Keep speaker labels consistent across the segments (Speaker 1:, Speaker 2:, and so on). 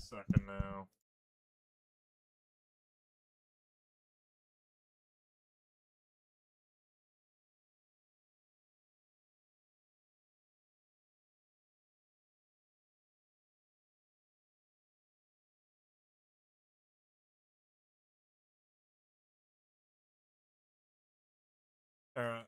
Speaker 1: a second now. Alright.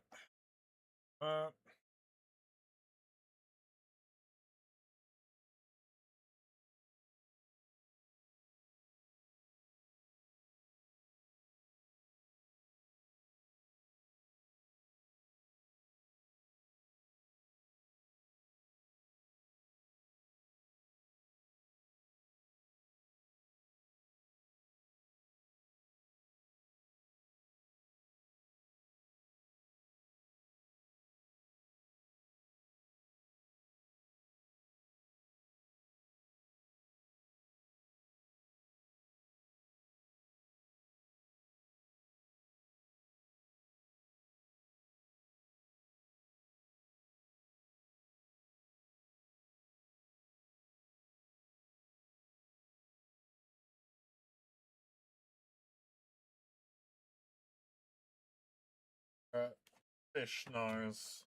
Speaker 1: Fish knows.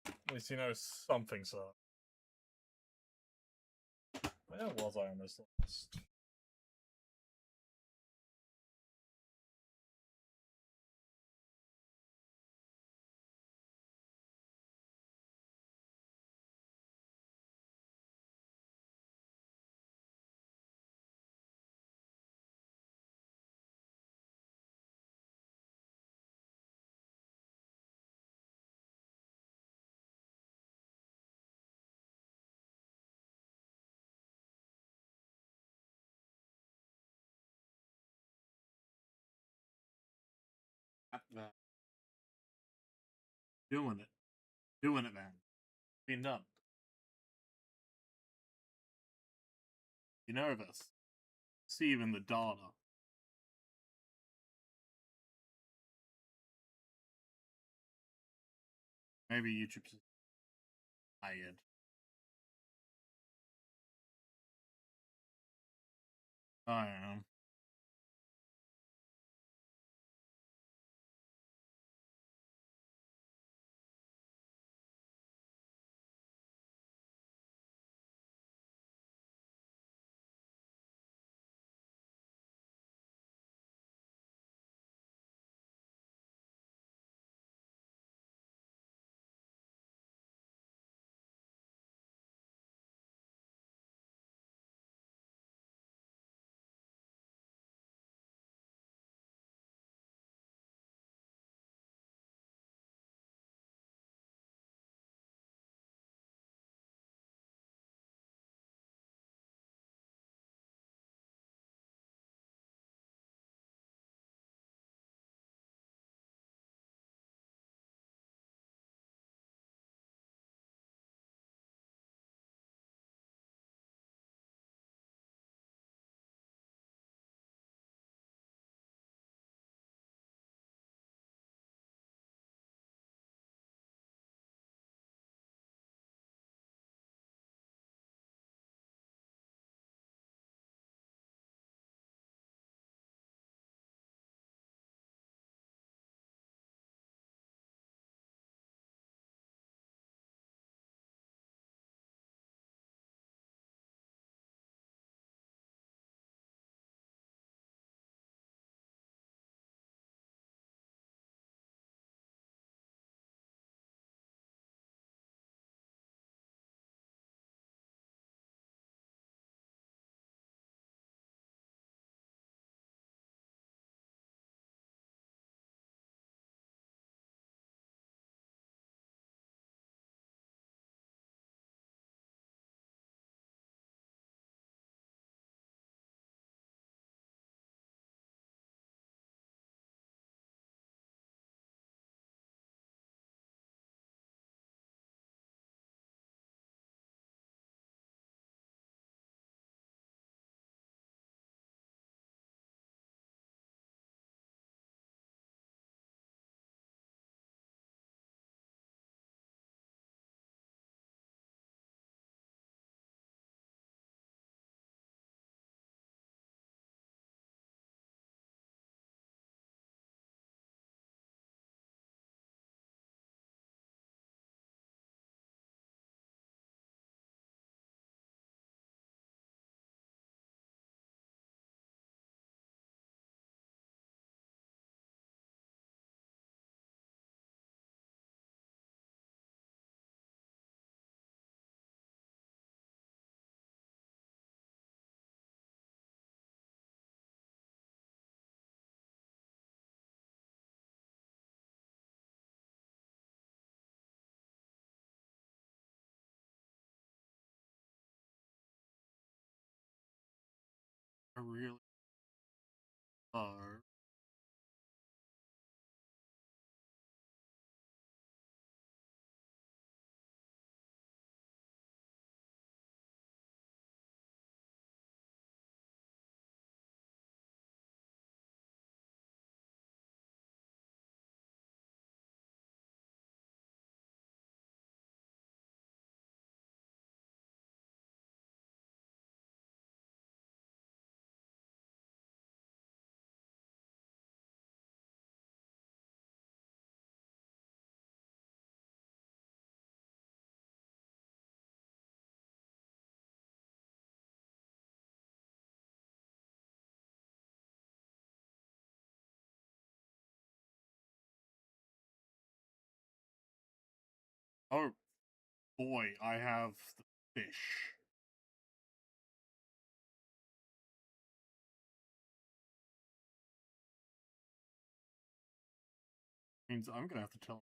Speaker 1: At least he knows something's up. Where was I on this list? Doing it. Doing it, man. Being done. You're nervous. See even the data. Maybe YouTube's tired. I am. Are oh boy, I have the fish. Means I'm gonna have to tell.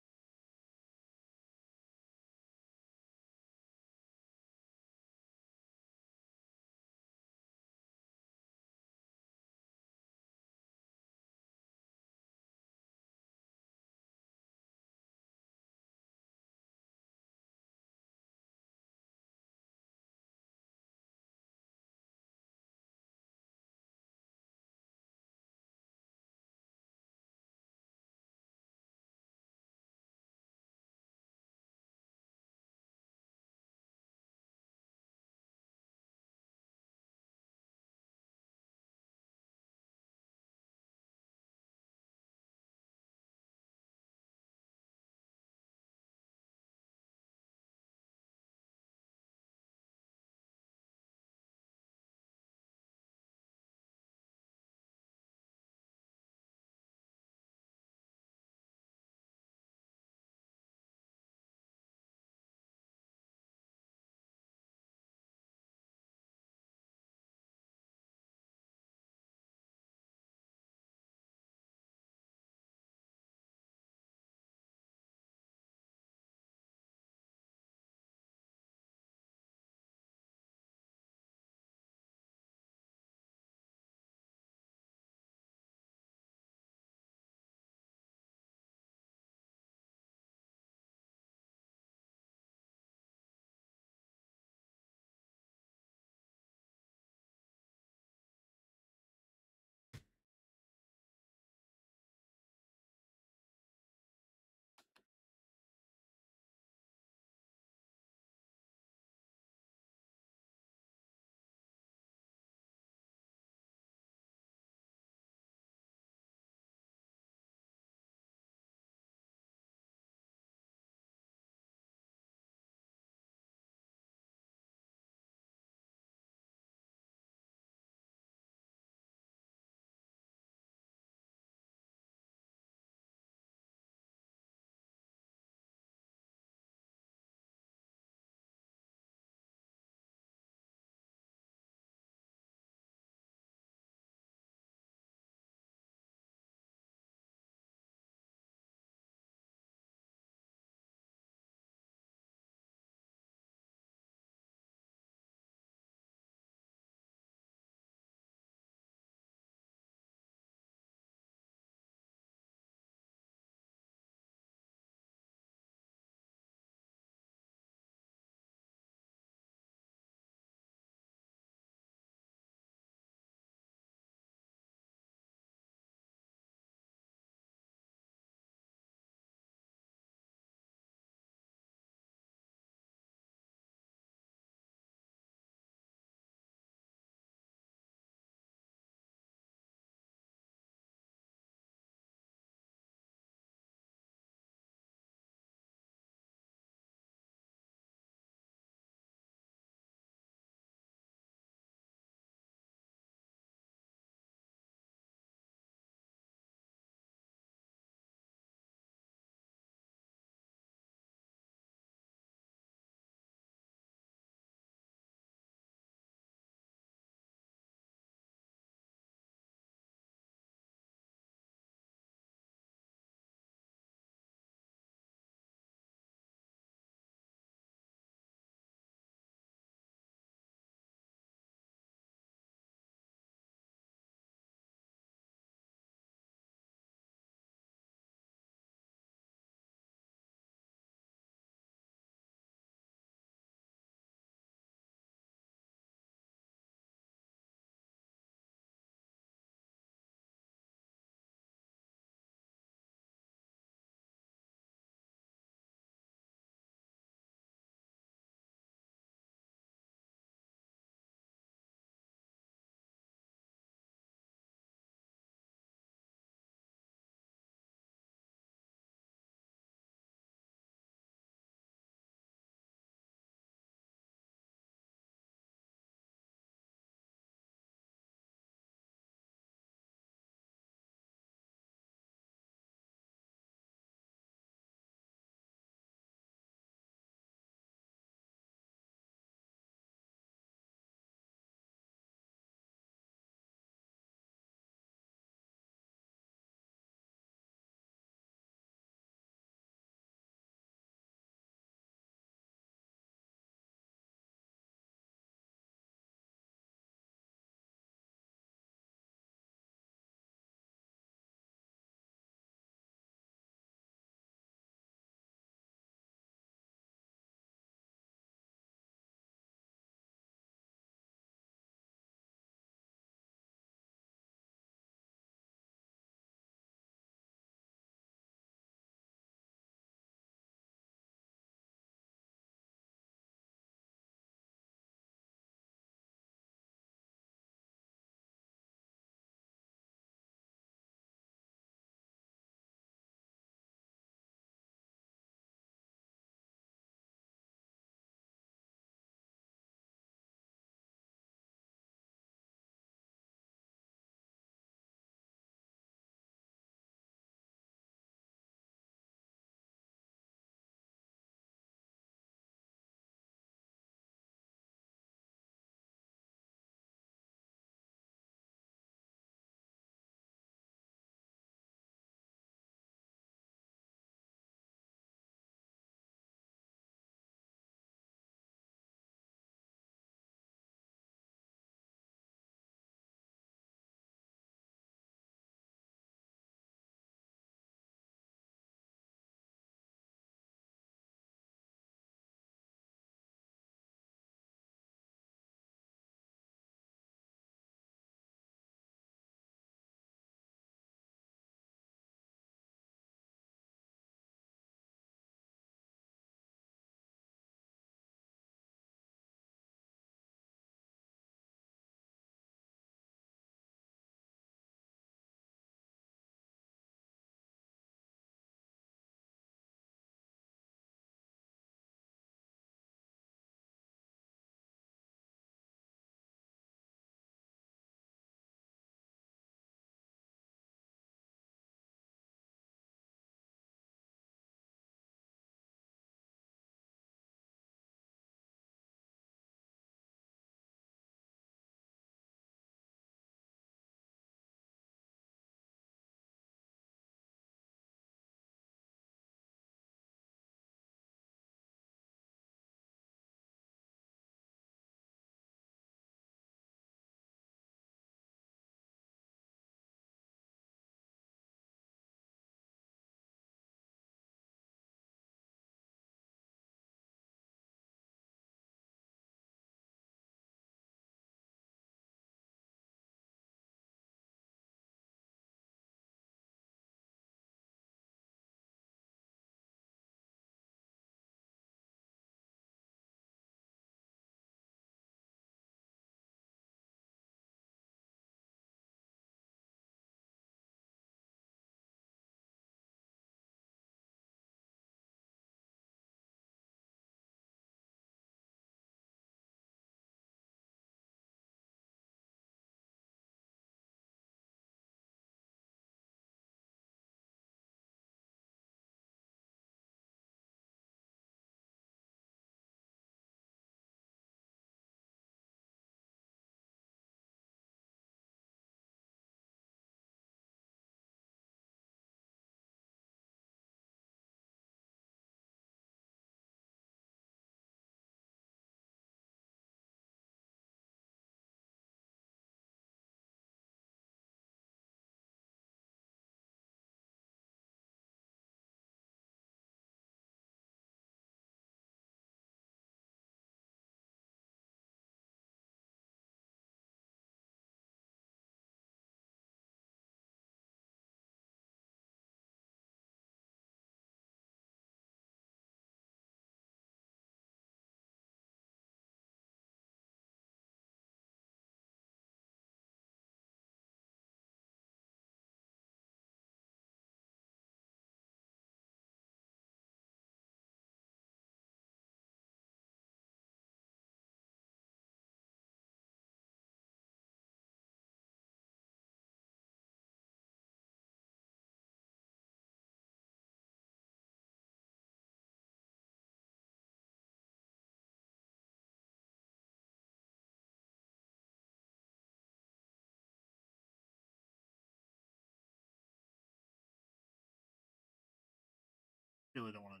Speaker 1: Really don't want to.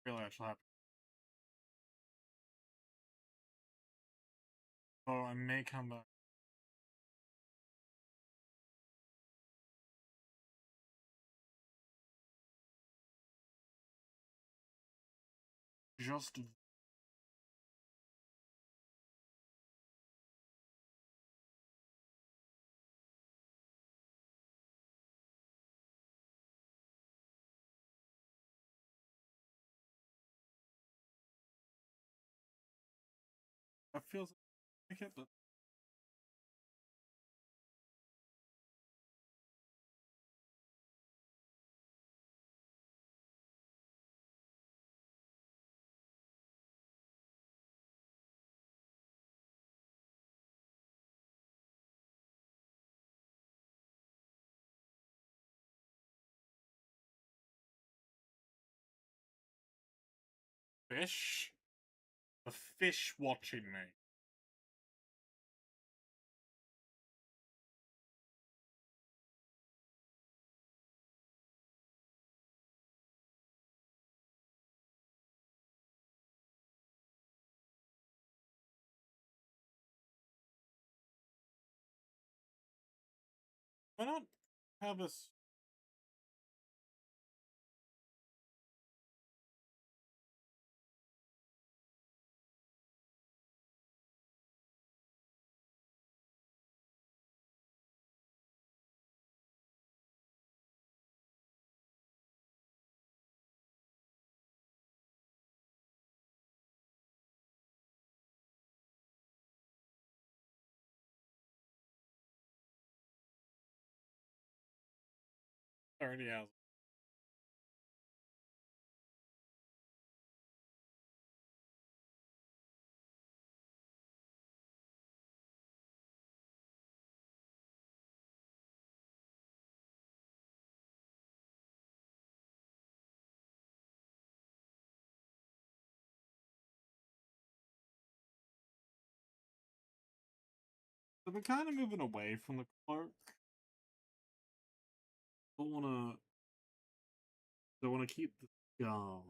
Speaker 1: Really, actually happen. Oh, I may come back. Just that feels like it, but fish. The fish watching me. Why not have us? Already has. I've been kind of moving away from the clerk. Don't want to. Don't want to keep the scarf.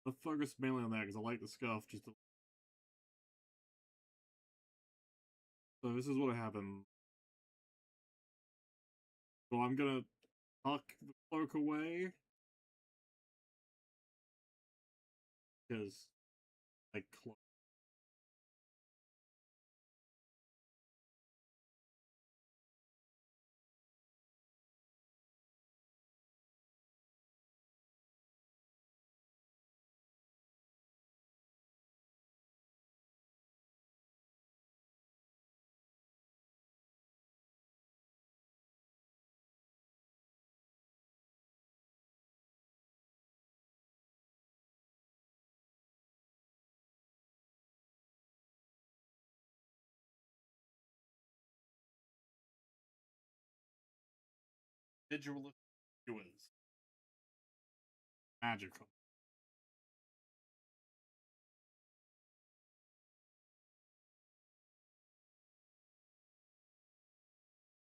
Speaker 1: I'll focus mainly on that because I like the scarf. So this is what happened. So I'm gonna tuck the cloak away because like individualist viewers. Magical.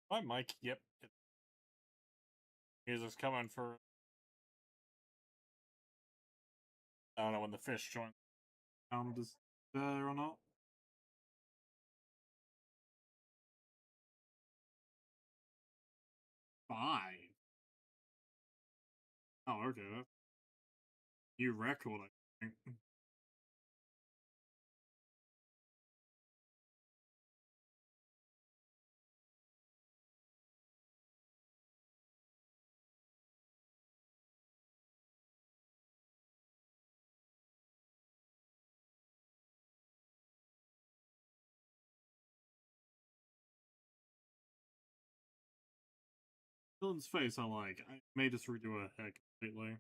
Speaker 1: My mic. Yep. Music's coming for. I don't know when the fish join. Is there or not? 5. Oh, okay. New record, I think. Dylan's face, I like. I may just redo a head completely.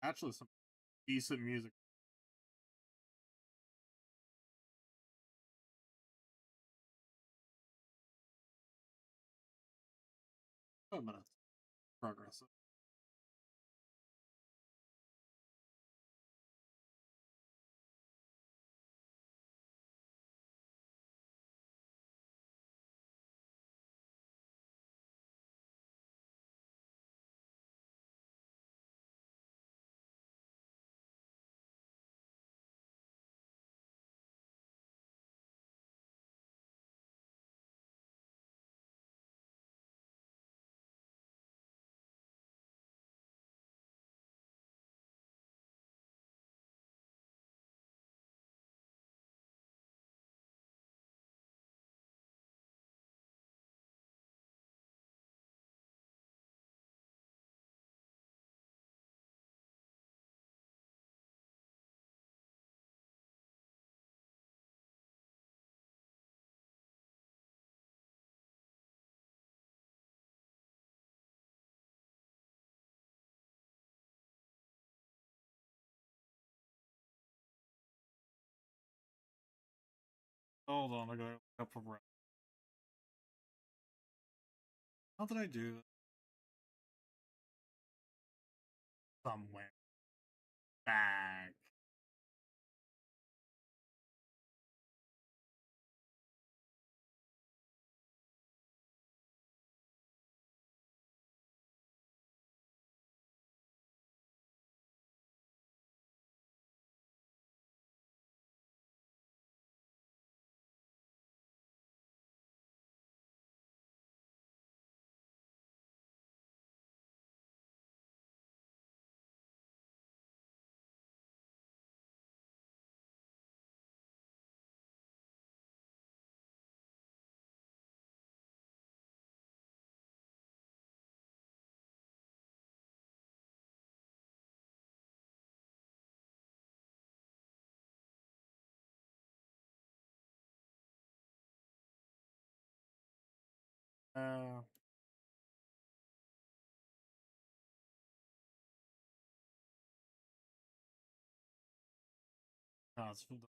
Speaker 1: Actually, some decent music. 5 minutes. Progressive. Hold on, I gotta look up for breath. How did I do this? Somewhere. Back. Uh, no, it's from the.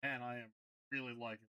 Speaker 1: And I am really liking.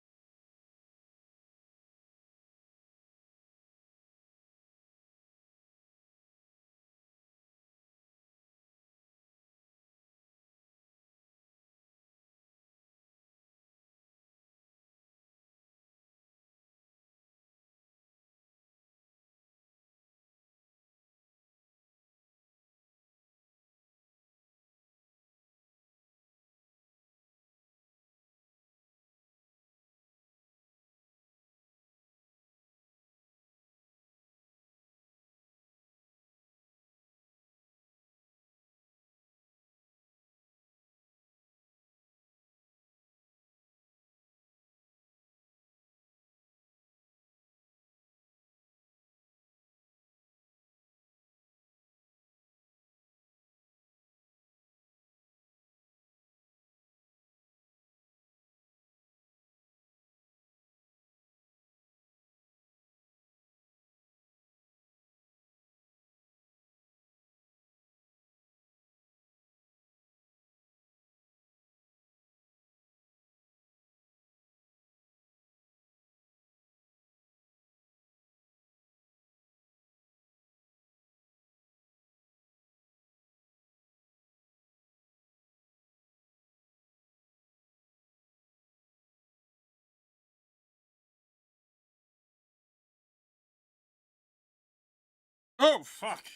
Speaker 1: Oh, fuck!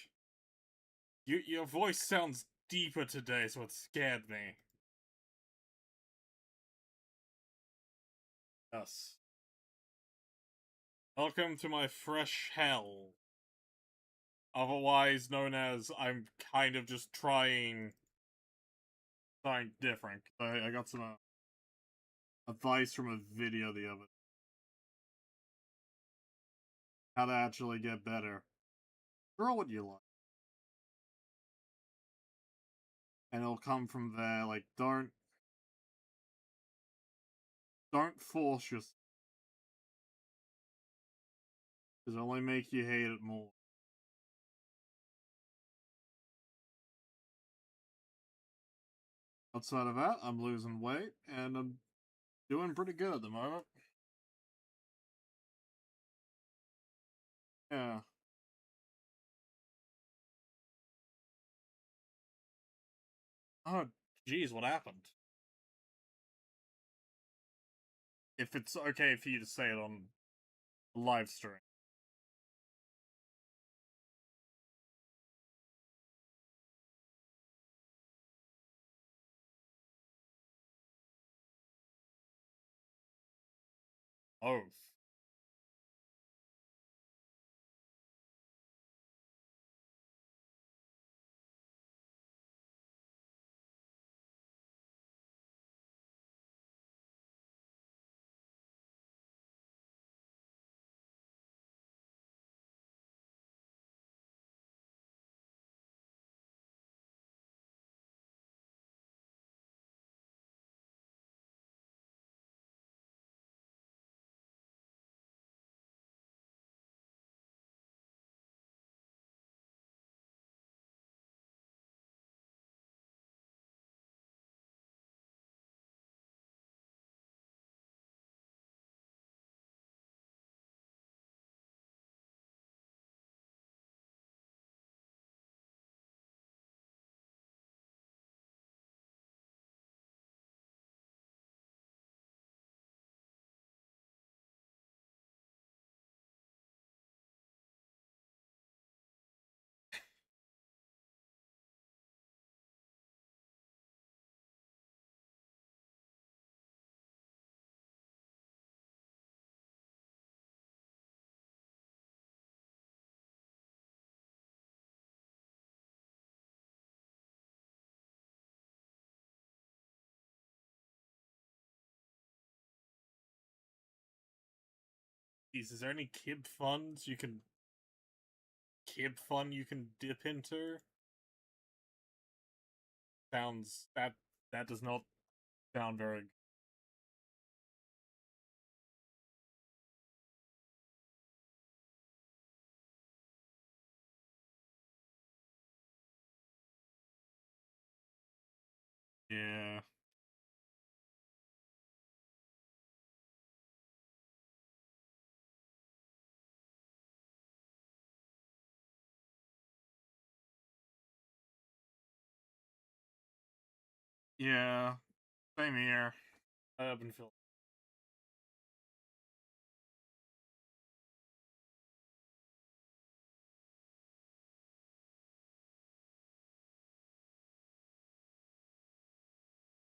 Speaker 1: Your voice sounds deeper today, so it scared me. Yes. Welcome to my fresh hell. Otherwise known as I'm kind of just trying something different. I got some advice from a video the other how to actually get better. Draw what you like. And it'll come from there. Like, don't force yourself. Because it'll only make you hate it more. Outside of that, I'm losing weight, and I'm doing pretty good at the moment. Yeah. Oh, geez, what happened? If it's okay for you to say it on a live stream. Oh. Geez, is there any kid fun you can dip into? Sounds that does not sound very yeah. Yeah. Same here. I've been feeling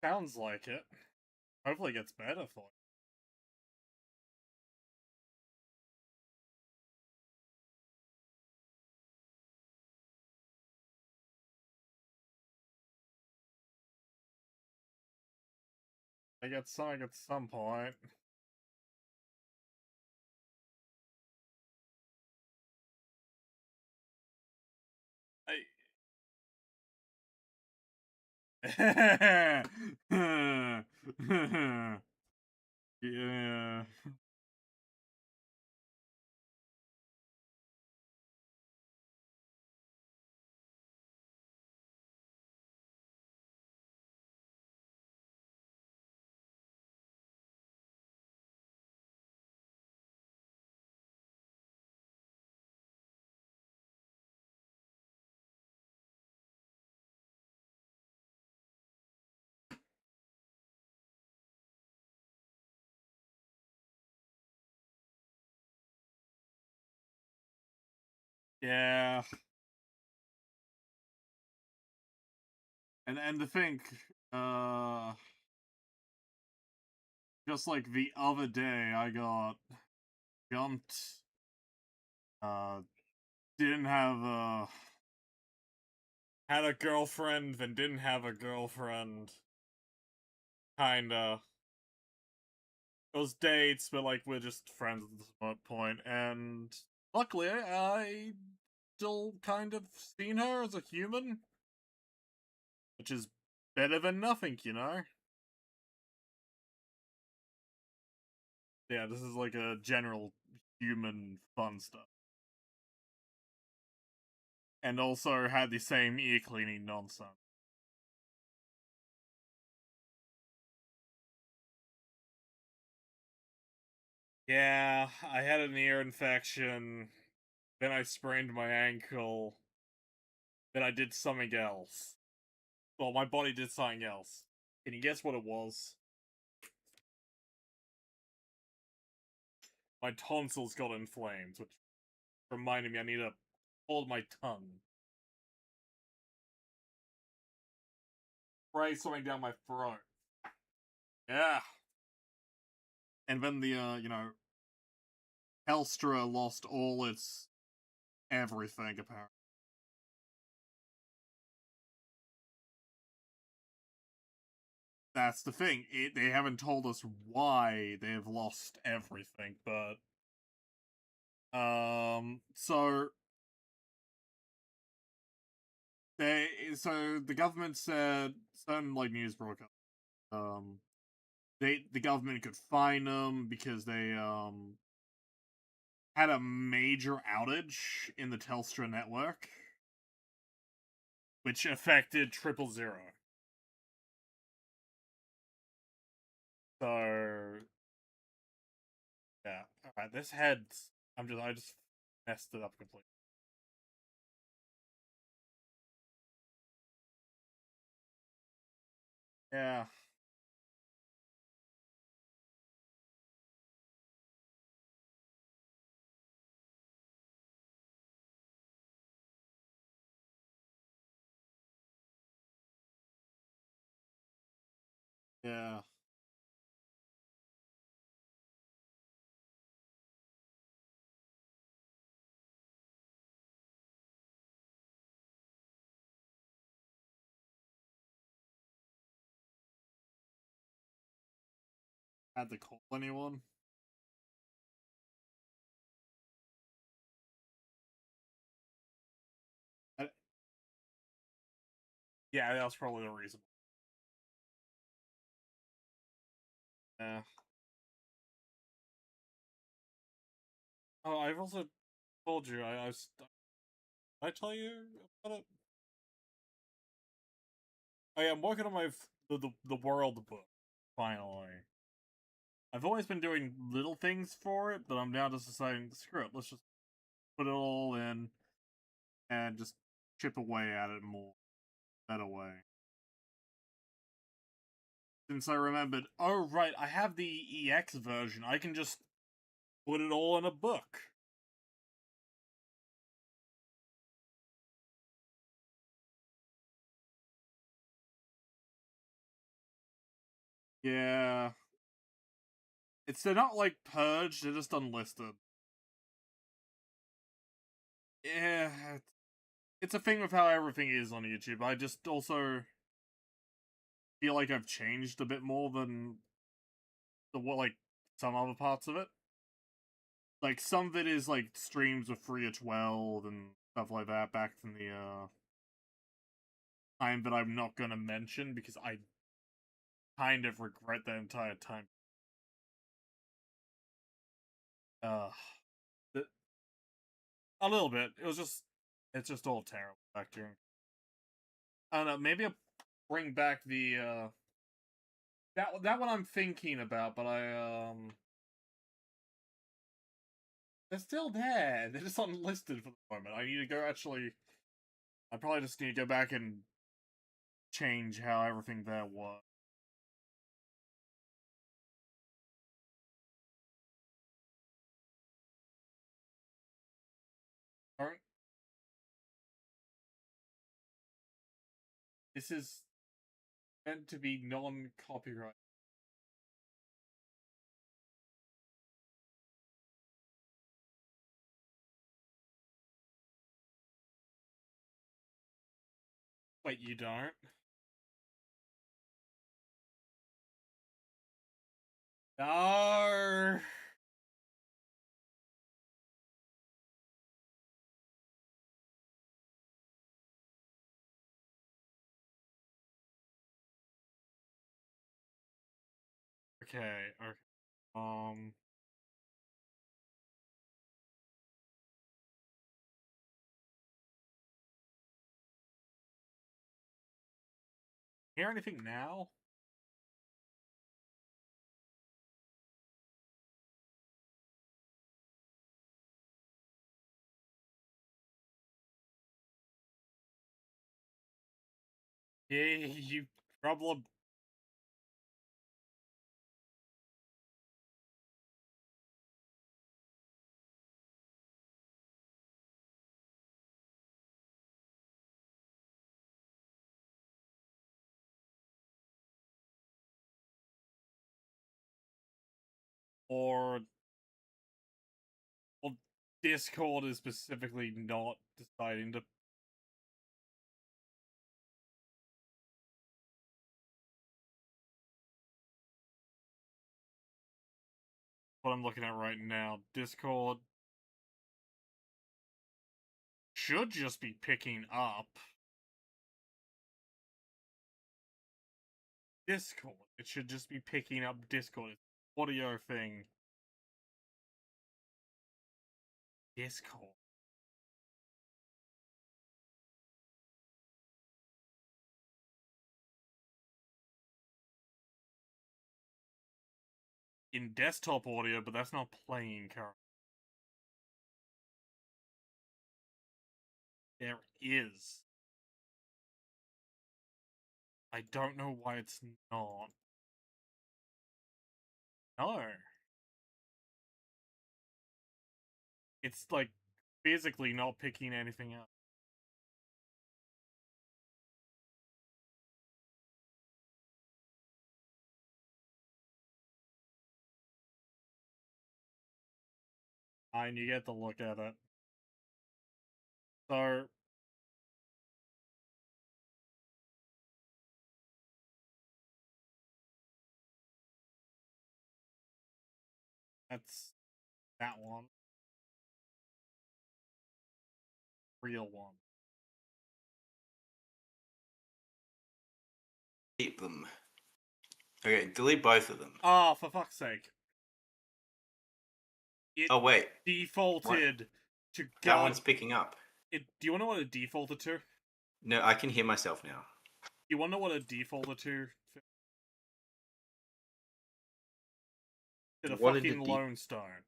Speaker 1: sounds like it. Hopefully it gets better for you. I get something at some point. I yeah. Yeah. And to think, uh, just like the other day, I got jumped. Uh, didn't have had a girlfriend, then didn't have a girlfriend. Kinda. It was dates, but like we're just friends at this point. And luckily, I still kind of seen her as a human, which is better than nothing, you know. Yeah, this is like a general human fun stuff. And also had the same ear cleaning nonsense. Yeah, I had an ear infection, then I sprained my ankle, then I did something else. Well, my body did something else. Can you guess what it was? My tonsils got inflamed, which reminded me I need to hold my tongue. Spray something down my throat. Yeah. And then the, Helstra lost all its everything, apparently. That's the thing. They haven't told us why they have lost everything, but so the government said certain like news broadcast the government could fine them because they had a major outage in the Telstra network, which affected 000. So yeah, all right. This head's I just messed it up completely. Yeah, yeah, had to call anyone. I, yeah, that was probably the reason. Yeah. Oh, I've also told you I was. Did I tell you about it? Oh yeah, I'm working on my the world book. Finally, I've always been doing little things for it, but I'm now just deciding, screw it, let's just put it all in and just chip away at it more, better way. Since I remembered, oh right, I have the EX version. I can just put it all in a book. Yeah, they're not like purged; they're just unlisted. Yeah, it's a thing with how everything is on YouTube. I just also feel like I've changed a bit more than the what like some other parts of it. Like some of it is like streams of 3 or 12 and stuff like that back from the time that I'm not gonna mention because I kind of regret that entire time. Uh, a little bit. It's just all terrible back during. I don't know. Maybe I'll bring back the that one I'm thinking about, but they're still there. They're just unlisted for the moment. I need to go actually. I probably just need to go back and change how everything there was. Alright. This is meant to be non-copyright. Wait, you don't? No. Okay. Okay. Hear anything now? Yeah, you problem. Or well, Discord is specifically not deciding to. What I'm looking at right now, Discord should just be picking up. Discord. It should just be picking up Discord. It's an audio thing. Discord. In desktop audio, but that's not playing currently. There is. I don't know why it's not. No. It's like physically not picking anything up. And you get to look at it. So that's that one. Real one.
Speaker 2: Delete them. Okay, delete both of them.
Speaker 1: Oh, for fuck's sake. It
Speaker 2: Oh, wait.
Speaker 1: defaulted
Speaker 2: What?
Speaker 1: to
Speaker 2: That one's picking up.
Speaker 1: Do you want to know what it defaulted to?
Speaker 2: No, I can hear myself now.
Speaker 1: You want to know what it defaulted to? To the
Speaker 2: What did
Speaker 1: fucking
Speaker 2: it
Speaker 1: Lone Stone.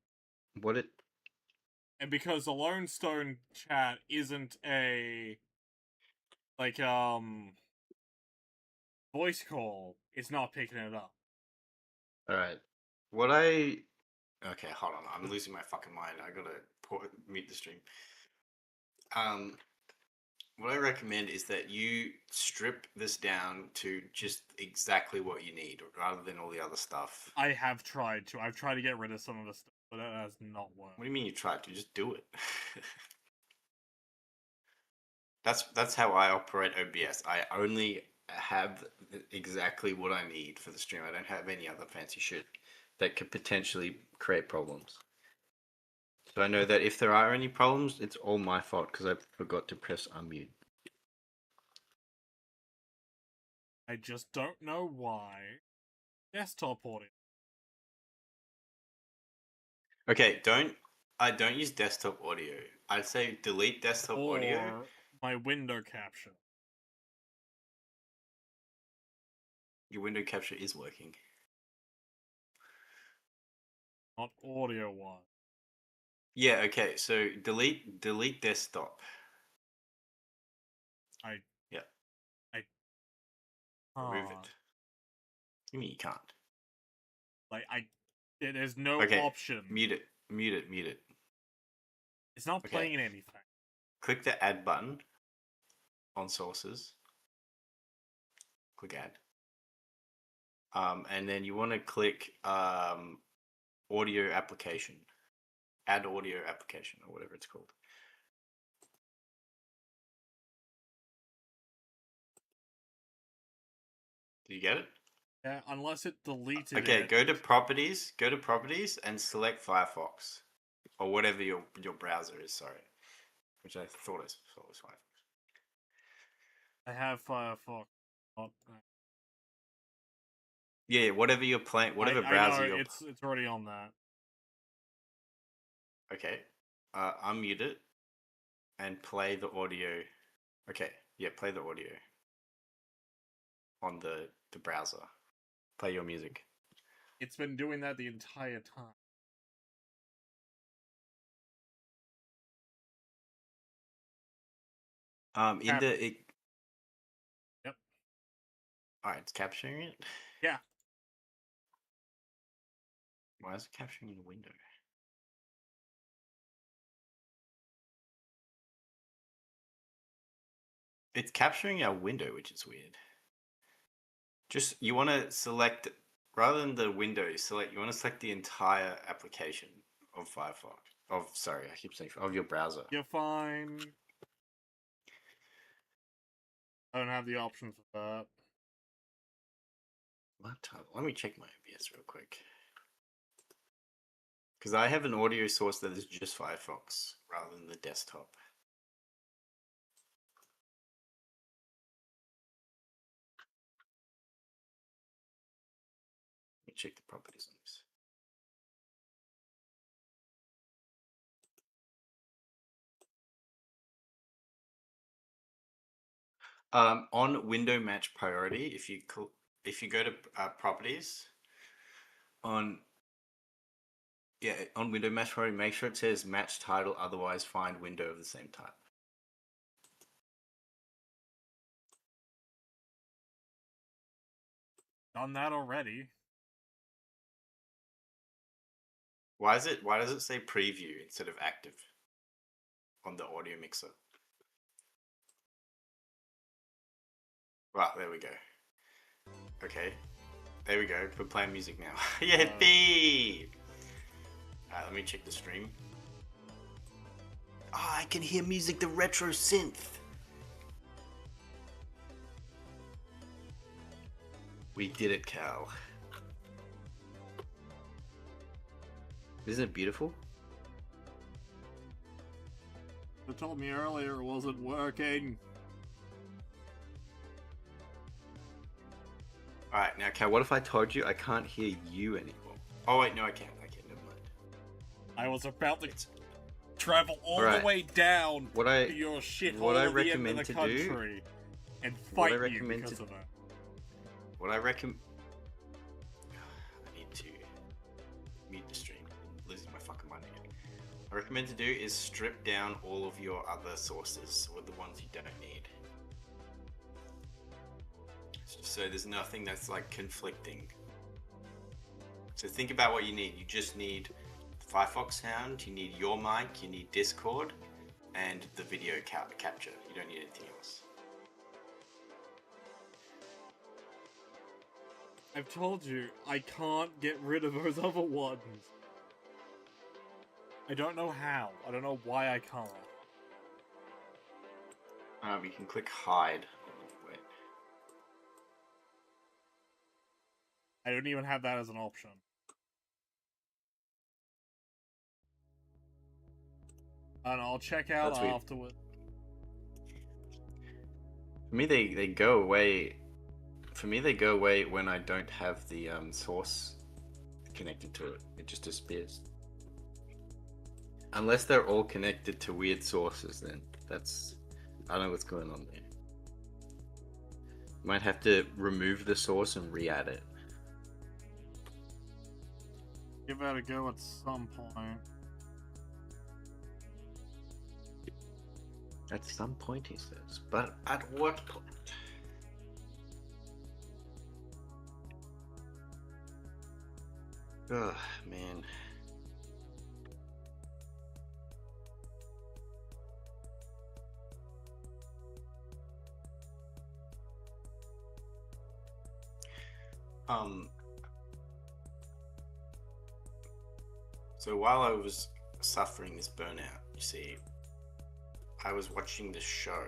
Speaker 2: What it...
Speaker 1: And because the Lone Stone chat isn't a like voice call, it's not picking it up.
Speaker 2: Alright. What I... Okay, hold on. I'm losing my fucking mind. I gotta mute the stream. What I recommend is that you strip this down to just exactly what you need, rather than all the other stuff.
Speaker 1: I have tried to. I've tried to get rid of some of the stuff, but that has not worked.
Speaker 2: What do you mean you tried to? Just do it. That's how I operate OBS. I only have exactly what I need for the stream. I don't have any other fancy shit that could potentially create problems. So I know that if there are any problems, it's all my fault because I forgot to press unmute.
Speaker 1: I just don't know why. Desktop audio.
Speaker 2: Okay, I don't use desktop audio. I'd say delete desktop audio.
Speaker 1: Or my window capture.
Speaker 2: Your window capture is working.
Speaker 1: Not audio wise.
Speaker 2: Yeah, okay, so delete desktop. Yeah. Remove it. You mean you can't?
Speaker 1: Like there's no option.
Speaker 2: Mute it.
Speaker 1: It's not playing anything.
Speaker 2: Click the add button on sources. Click add. And then you want to click audio application. Add audio application or whatever it's called. Do you get it?
Speaker 1: Yeah, unless it deleted
Speaker 2: Okay,
Speaker 1: it.
Speaker 2: go to properties and select Firefox. Or whatever your browser is, sorry. Which I thought was Firefox.
Speaker 1: I have Firefox. Oh,
Speaker 2: Yeah, whatever you're playing, whatever browser
Speaker 1: I know,
Speaker 2: you're...
Speaker 1: it's already on that.
Speaker 2: Okay. Unmute it and play the audio. Okay, yeah, play the audio on the browser. Play your music.
Speaker 1: It's been doing that the entire time.
Speaker 2: In the... It...
Speaker 1: Yep.
Speaker 2: Alright, it's capturing it?
Speaker 1: Yeah.
Speaker 2: Why is it capturing the window? It's capturing our window, which is weird. Just, you want to select, rather than the window, you want to select the entire application of Firefox. Sorry, I keep saying, of your browser.
Speaker 1: You're fine. I don't have the option for that.
Speaker 2: What? Let me check my OBS real quick. Because I have an audio source that is just Firefox, rather than the desktop. Let me check the properties on this. On window match priority, if you go to properties, on window match priority, make sure it says match title, otherwise find window of the same type.
Speaker 1: Done that already.
Speaker 2: Why does it say preview instead of active on the audio mixer? Right, there we go. Okay. There we go. We're playing music now. Yippee! Alright, let me check the stream. Oh, I can hear music, the retro synth. We did it, Cal. Isn't it beautiful?
Speaker 1: You told me earlier it wasn't working.
Speaker 2: Alright, now Cal, what if I told you I can't hear you anymore? Oh wait, no I can. Okay, never mind.
Speaker 1: I was about to travel all the way down to your shithole at the end of the country and fight you because of that.
Speaker 2: What I recommend... I need to mute the stream. I'm losing my fucking mind again. I recommend to do is strip down all of your other sources, or the ones you don't need. So there's nothing that's like conflicting. So think about what you need. You just need Firefox sound, you need your mic, you need Discord, and the video capture. You don't need anything else.
Speaker 1: I've told you, I can't get rid of those other ones. I don't know how. I don't know why I can't.
Speaker 2: You can click hide. Wait.
Speaker 1: I don't even have that as an option. And I'll check out afterward.
Speaker 2: For me, they go away. For me, they go away when I don't have the source connected to it. It just disappears. Unless they're all connected to weird sources, then that's... I don't know what's going on there. Might have to remove the source and re-add it.
Speaker 1: Give that a go at some point.
Speaker 2: At some point, he says. But at what point? Ugh, man. Um. So while I was suffering this burnout, you see, I was watching this show.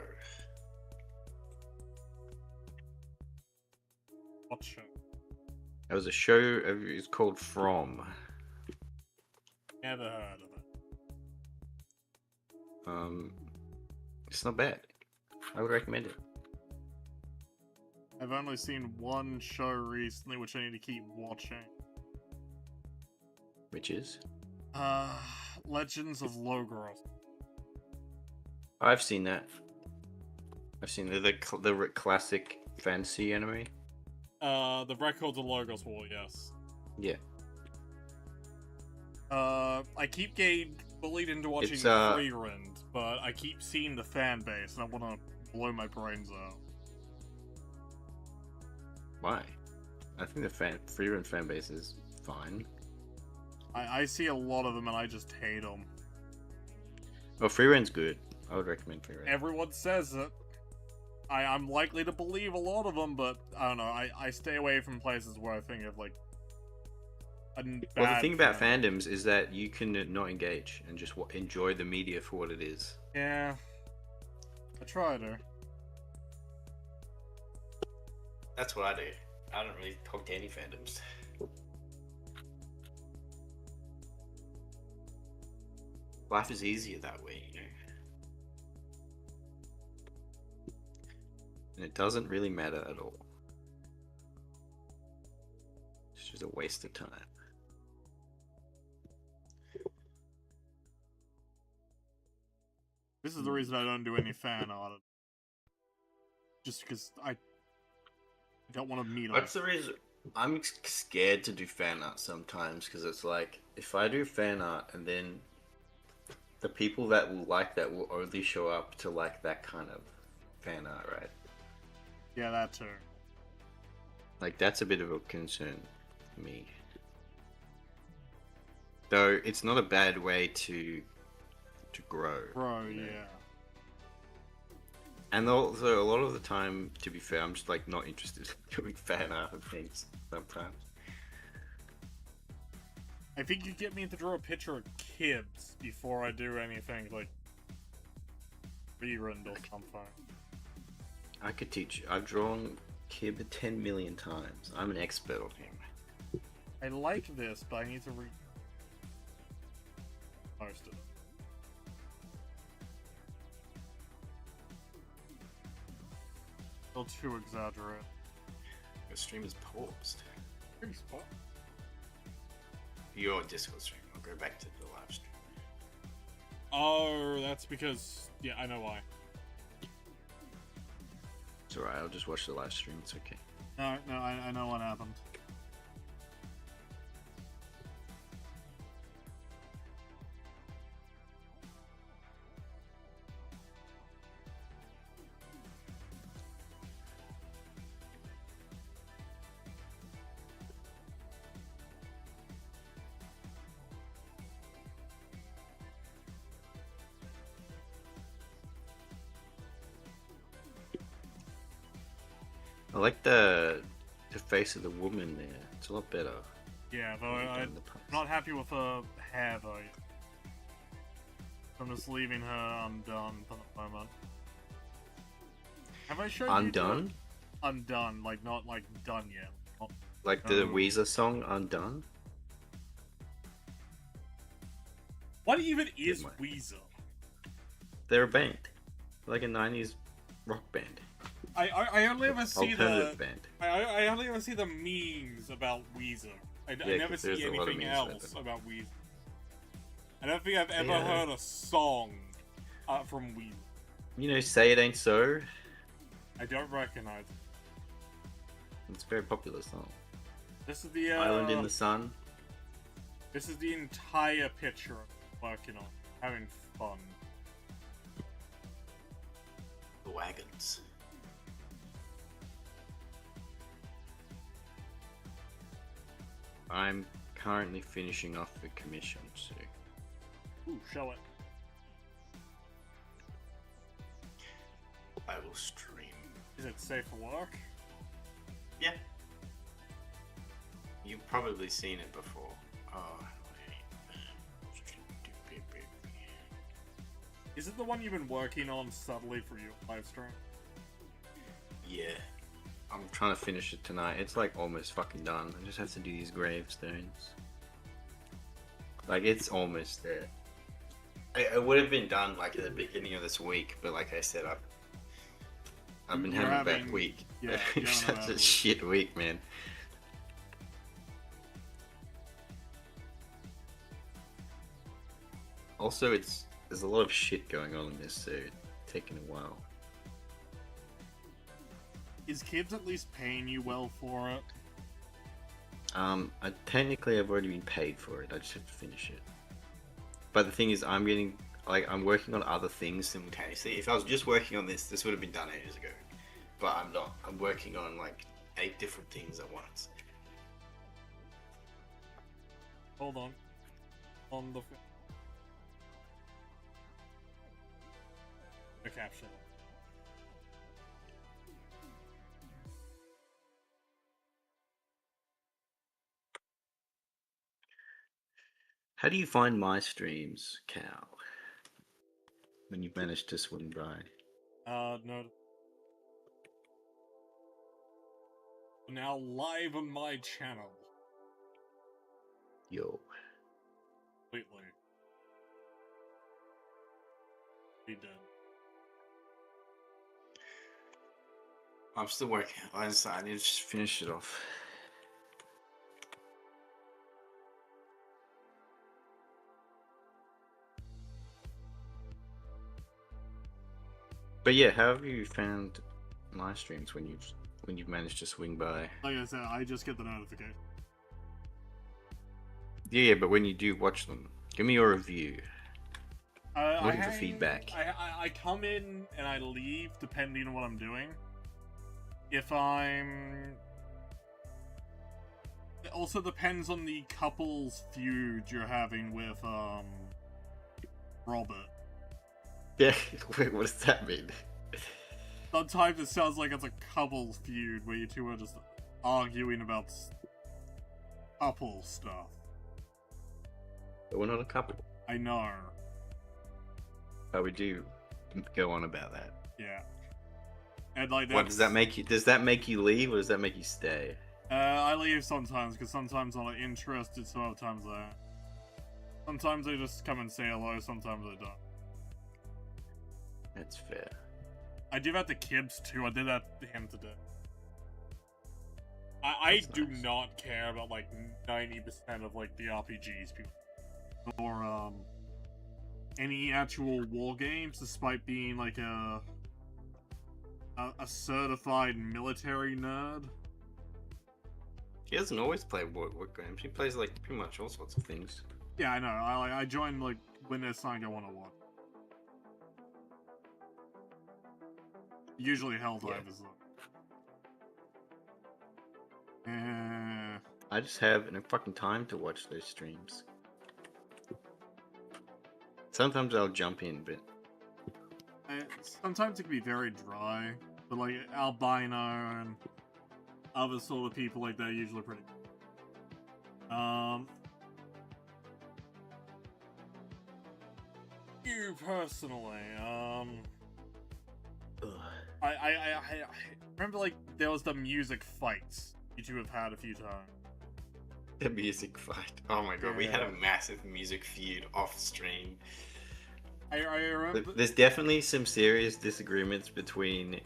Speaker 1: What show?
Speaker 2: There was a show. It's called From.
Speaker 1: Never heard of it.
Speaker 2: It's not bad. I would recommend it.
Speaker 1: I've only seen one show recently, which I need to keep watching.
Speaker 2: Which is?
Speaker 1: Legends of Logros.
Speaker 2: I've seen that. I've seen the classic fantasy anime.
Speaker 1: The Records of Logos War, yes.
Speaker 2: Yeah.
Speaker 1: I keep getting bullied into watching
Speaker 2: It's,
Speaker 1: Freerend, but I keep seeing the fan base, and I want to blow my brains out.
Speaker 2: Why? I think the Freerun fan base is fine.
Speaker 1: I see a lot of them, and I just hate them.
Speaker 2: Oh, Freerun's good. I would recommend Freerun.
Speaker 1: Everyone says it. I'm likely to believe a lot of them, but I don't know. I stay away from places where I think of like.
Speaker 2: Well, the thing about fandoms is that you can not engage and just enjoy the media for what it is.
Speaker 1: Yeah, I try to.
Speaker 2: That's what I do. I don't really talk to any fandoms. Life is easier that way, you know. And it doesn't really matter at all. It's just a waste of time.
Speaker 1: This is the reason I don't do any fan art. Just because I don't want to meet them.
Speaker 2: That's the reason I'm scared to do fan art sometimes, because it's like, if I do fan art and then the people that will like that will only show up to like that kind of fan art, right?
Speaker 1: Yeah, that too.
Speaker 2: Like, that's a bit of a concern for me. Though it's not a bad way to grow.
Speaker 1: Bro,
Speaker 2: you know?
Speaker 1: yeah.
Speaker 2: And also, a lot of the time, to be fair, I'm just like not interested in doing fan art of things sometimes.
Speaker 1: I think you get me to draw a picture of kids before I do anything like Rerun or something.
Speaker 2: I could teach you. I've drawn Kib 10 million times. I'm an expert on him.
Speaker 1: I like this, but I need to most of it. Still too exaggerate.
Speaker 2: Your stream is paused.
Speaker 1: Pretty spot.
Speaker 2: Your Discord stream. I'll go back to the live stream.
Speaker 1: Oh, that's because yeah, I know why.
Speaker 2: It's alright. I'll just watch the live stream. It's okay.
Speaker 1: No, I know what happened.
Speaker 2: I like the face of the woman there. It's a lot better.
Speaker 1: Yeah, though I'm not happy with her hair though. I'm just leaving her undone for the moment. Have I shown
Speaker 2: Undone?
Speaker 1: you undone, like not like done yet. Not,
Speaker 2: Like the Weezer song Undone?
Speaker 1: what even is Weezer?
Speaker 2: They're a band. Like a 90s rock band.
Speaker 1: I only ever see
Speaker 2: Alternative band.
Speaker 1: I only ever see the memes about Weezer. I never see anything else about Weezer. I don't think I've ever heard a song from Weezer.
Speaker 2: You know, Say It Ain't So?
Speaker 1: I don't recognize it.
Speaker 2: It's a very popular song.
Speaker 1: This is the
Speaker 2: Island in the Sun.
Speaker 1: This is the entire picture I'm working on. Having fun.
Speaker 2: The Wagons. I'm currently finishing off the commission, so...
Speaker 1: Ooh, show it.
Speaker 2: I will stream.
Speaker 1: Is it safe for work?
Speaker 2: Yeah. You've probably seen it before. Oh,
Speaker 1: Is it the one you've been working on subtly for your live stream?
Speaker 2: yeah. I'm trying to finish it tonight. It's like almost fucking done. I just have to do these gravestones. Like, it's almost there. It would have been done like at the beginning of this week, but like I said, I've been having a bad week.
Speaker 1: Yeah,
Speaker 2: It's such a shit week, man. Also, there's a lot of shit going on in this, so it's taking a while.
Speaker 1: Is Kids at least paying you well for it?
Speaker 2: Technically I've already been paid for it. I just have to finish it. But the thing is, I'm working on other things simultaneously. If I was just working on this would have been done ages ago. But I'm not. I'm working on like 8 different things at once.
Speaker 1: Hold on. On the caption.
Speaker 2: How do you find my streams, Cal? When you've managed to swing by?
Speaker 1: No. Now live on my channel.
Speaker 2: Yo.
Speaker 1: Completely. Be done.
Speaker 2: I'm still working. I need to just finish it off. But yeah, how have you found my streams when you've managed to swing by?
Speaker 1: Like I said, I just get the notification.
Speaker 2: Yeah, but when you do watch them, give me your review. Looking for feedback.
Speaker 1: I come in and I leave depending on what I'm doing. If I'm... It also depends on the couple's feud you're having with, Robert.
Speaker 2: Yeah, wait, what does that mean?
Speaker 1: Sometimes it sounds like it's a couple's feud where you two are just arguing about couple stuff.
Speaker 2: But we're not a couple.
Speaker 1: I know.
Speaker 2: But we do go on about that.
Speaker 1: Yeah. And like,
Speaker 2: what does that make you? Does that make you leave, or does that make you stay?
Speaker 1: I leave sometimes because sometimes I'm like, interested. Sometimes I just come and say hello. Sometimes I don't.
Speaker 2: That's fair.
Speaker 1: I do that to Kibbs too. I did that to him today. I do
Speaker 2: nice.
Speaker 1: not care about like 90% of like the RPGs people or any actual war games, despite being like a certified military nerd.
Speaker 2: He doesn't always play war games. He plays like pretty much all sorts of things.
Speaker 1: Yeah, I know. I joined like when there's something I want to watch. Usually Helldivers though.
Speaker 2: I just have no fucking time to watch those streams. Sometimes I'll jump in, but
Speaker 1: sometimes it can be very dry. But like Albino and other sort of people like that are usually pretty you personally, I remember like there was the music fights you two have had a few times.
Speaker 2: The music fight. Oh my god, we had a massive music feud off stream.
Speaker 1: I remember.
Speaker 2: There's definitely some serious disagreements between,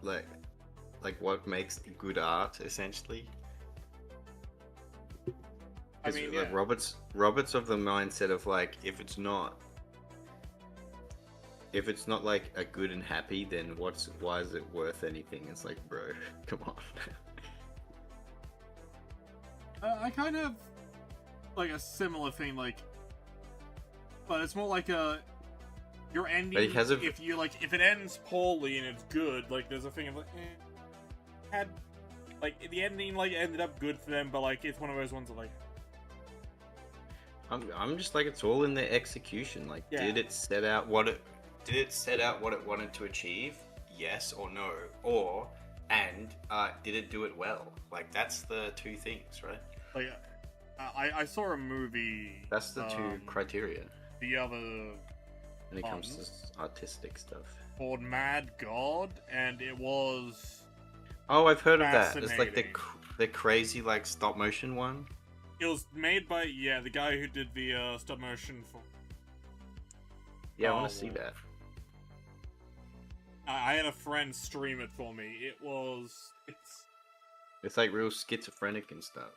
Speaker 2: like what makes good art, essentially.
Speaker 1: I mean,
Speaker 2: like, Robert's of the mindset of like, if it's not like a good and happy, then why is it worth anything? It's like, bro, come on.
Speaker 1: I kind of like a similar thing, like, but it's more like your ending. If you like, if it ends poorly and it's good, like, there's a thing of like, had like the ending like ended up good for them, but like it's one of those ones that like.
Speaker 2: I'm just like, it's all in the execution. Like, did it set out what it wanted to achieve? Yes or no? Or and did it do it well? Like, that's the two things, right?
Speaker 1: Like, I saw a movie.
Speaker 2: That's the two criteria
Speaker 1: The other
Speaker 2: when it comes to artistic stuff.
Speaker 1: called Mad God, and it was.
Speaker 2: Oh, I've heard of that. It's like the crazy like stop motion one.
Speaker 1: It was made by the guy who did the stop motion for.
Speaker 2: Yeah, I want to see that.
Speaker 1: I had a friend stream it for me.
Speaker 2: It's like real schizophrenic and stuff.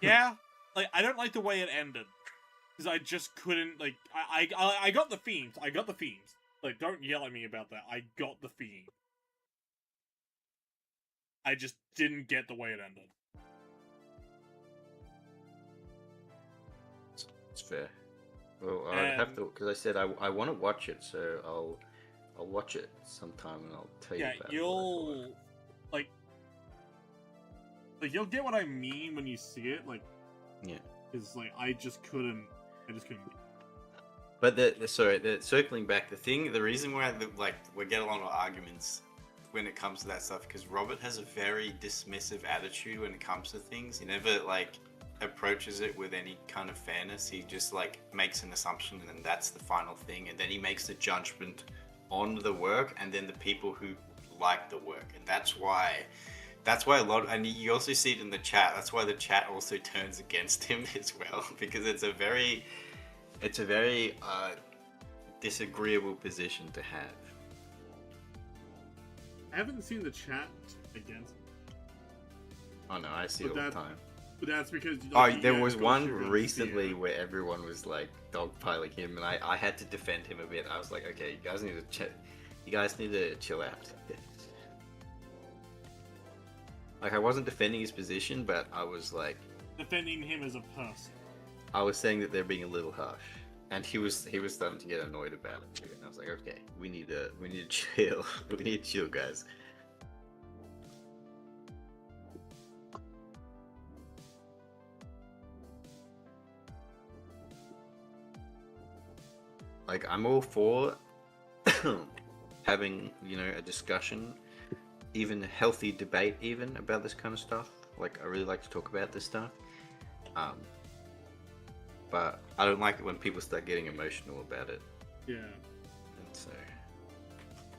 Speaker 1: Yeah, like I don't like the way it ended because I just couldn't like. I got the themes. I got the themes. Like, don't yell at me about that. I got the theme. I just didn't get the way it ended.
Speaker 2: It's fair. Well, I'd have to, because I said I want to watch it, so I'll watch it sometime and I'll tell you about it.
Speaker 1: You'll like you'll get what I mean when you see it. Like,
Speaker 2: yeah,
Speaker 1: because like I just couldn't.
Speaker 2: But circling back, the reason why we get a lot of arguments when it comes to that stuff, because Robert has a very dismissive attitude when it comes to things. He never approaches it with any kind of fairness. He just makes an assumption and then that's the final thing, and then he makes the judgment on the work and then the people who like the work, and that's why a lot, and you also see it in the chat, that's why the chat also turns against him as well, because it's a very disagreeable position to have.
Speaker 1: I haven't seen the chat against.
Speaker 2: Oh no, I see it all the time.
Speaker 1: But that's because
Speaker 2: there was one recently where everyone was dogpiling him, and I had to defend him a bit. I was like, okay, you guys need to chill out. I wasn't defending his position, but I was
Speaker 1: defending him as a person.
Speaker 2: I was saying that they're being a little harsh, and he was starting to get annoyed about it too. And I was like, okay, we need to chill. We need to chill, guys. I'm all for having, a discussion, even a healthy debate even about this kind of stuff. I really like to talk about this stuff. But I don't like it when people start getting emotional about it.
Speaker 1: Yeah.
Speaker 2: And so...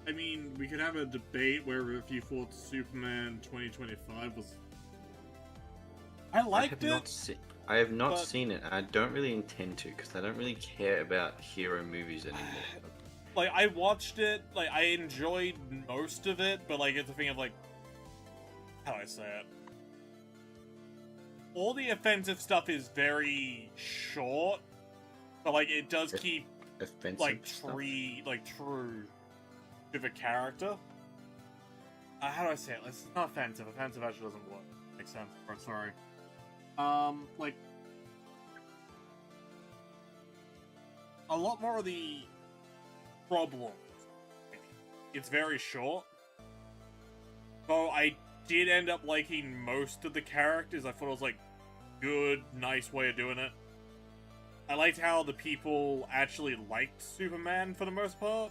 Speaker 1: I mean, we could have a debate where if you thought Superman 2025 was... I
Speaker 2: have not seen it, and I don't really intend to, because I don't really care about hero movies anymore.
Speaker 1: I watched it, I enjoyed most of it, but it's a thing of how do I say it? All the offensive stuff is very short, but it does keep true to the character. How do I say it? It's not offensive. Offensive actually doesn't work. Makes sense. Oh, sorry. A lot more of the problems. It's very short. So I did end up liking most of the characters. I thought it was good, nice way of doing it. I liked how the people actually liked Superman for the most part.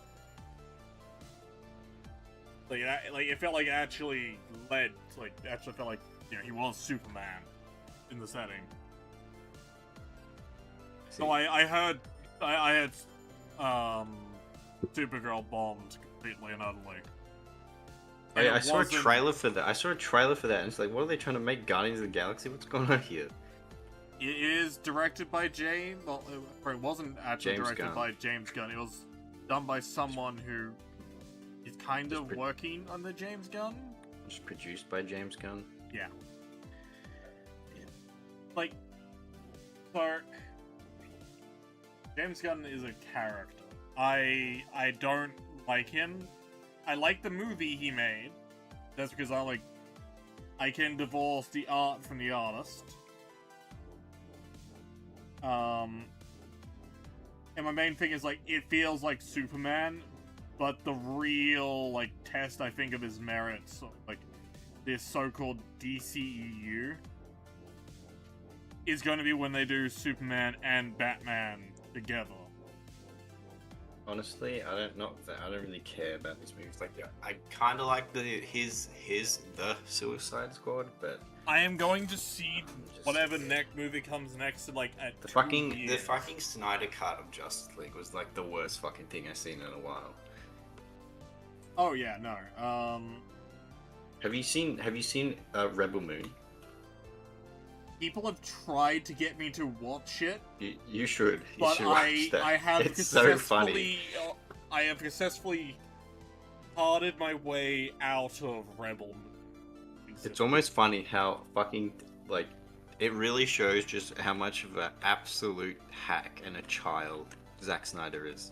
Speaker 1: It felt like it actually led. Actually felt like he was Superman in the setting. So I heard I had Supergirl bombed completely and utterly.
Speaker 2: I saw a trailer for that. And it's what are they trying to make? Guardians of the Galaxy? What's going on here?
Speaker 1: It is directed by James. Well, it wasn't actually directed by James Gunn. It was done by someone who is kind of working under James Gunn.
Speaker 2: Just produced by James Gunn.
Speaker 1: Yeah. So James Gunn is a character. I don't like him. I like the movie he made. That's because I can divorce the art from the artist. And my main thing is it feels like Superman, but the real test I think of his merits, this so-called DCEU, is going to be when they do Superman and Batman together.
Speaker 2: Honestly, I don't really care about these movies. Like, I kind of like the Suicide Squad, but
Speaker 1: I am going to see
Speaker 2: just
Speaker 1: whatever next movie comes next in like at
Speaker 2: the
Speaker 1: 2 years.
Speaker 2: fucking Snyder cut of Justice League was like the worst fucking thing I've seen in a while.
Speaker 1: Oh yeah, no.
Speaker 2: Have you seen Rebel Moon?
Speaker 1: People have tried to get me to watch it,
Speaker 2: You should. You
Speaker 1: but
Speaker 2: should watch that.
Speaker 1: I have
Speaker 2: It's so funny.
Speaker 1: I have successfully parted my way out of Rebel.
Speaker 2: It's almost funny how fucking like it really shows just how much of an absolute hack and a child Zack Snyder is.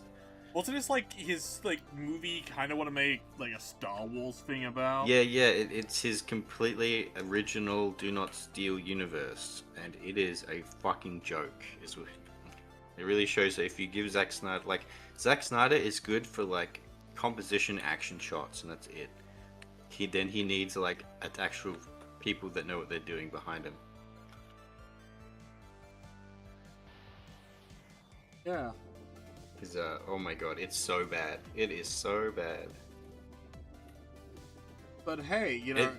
Speaker 1: Wasn't this like his like movie kind of want to make like a Star Wars thing about?
Speaker 2: Yeah, it's his completely original Do Not Steal universe, and it is a fucking joke. It really shows that if you give Zack Snyder is good for like composition action shots, and that's it. He needs like actual people that know what they're doing behind him.
Speaker 1: Yeah.
Speaker 2: Because oh my god, it's so bad. It is so bad.
Speaker 1: But hey, you know,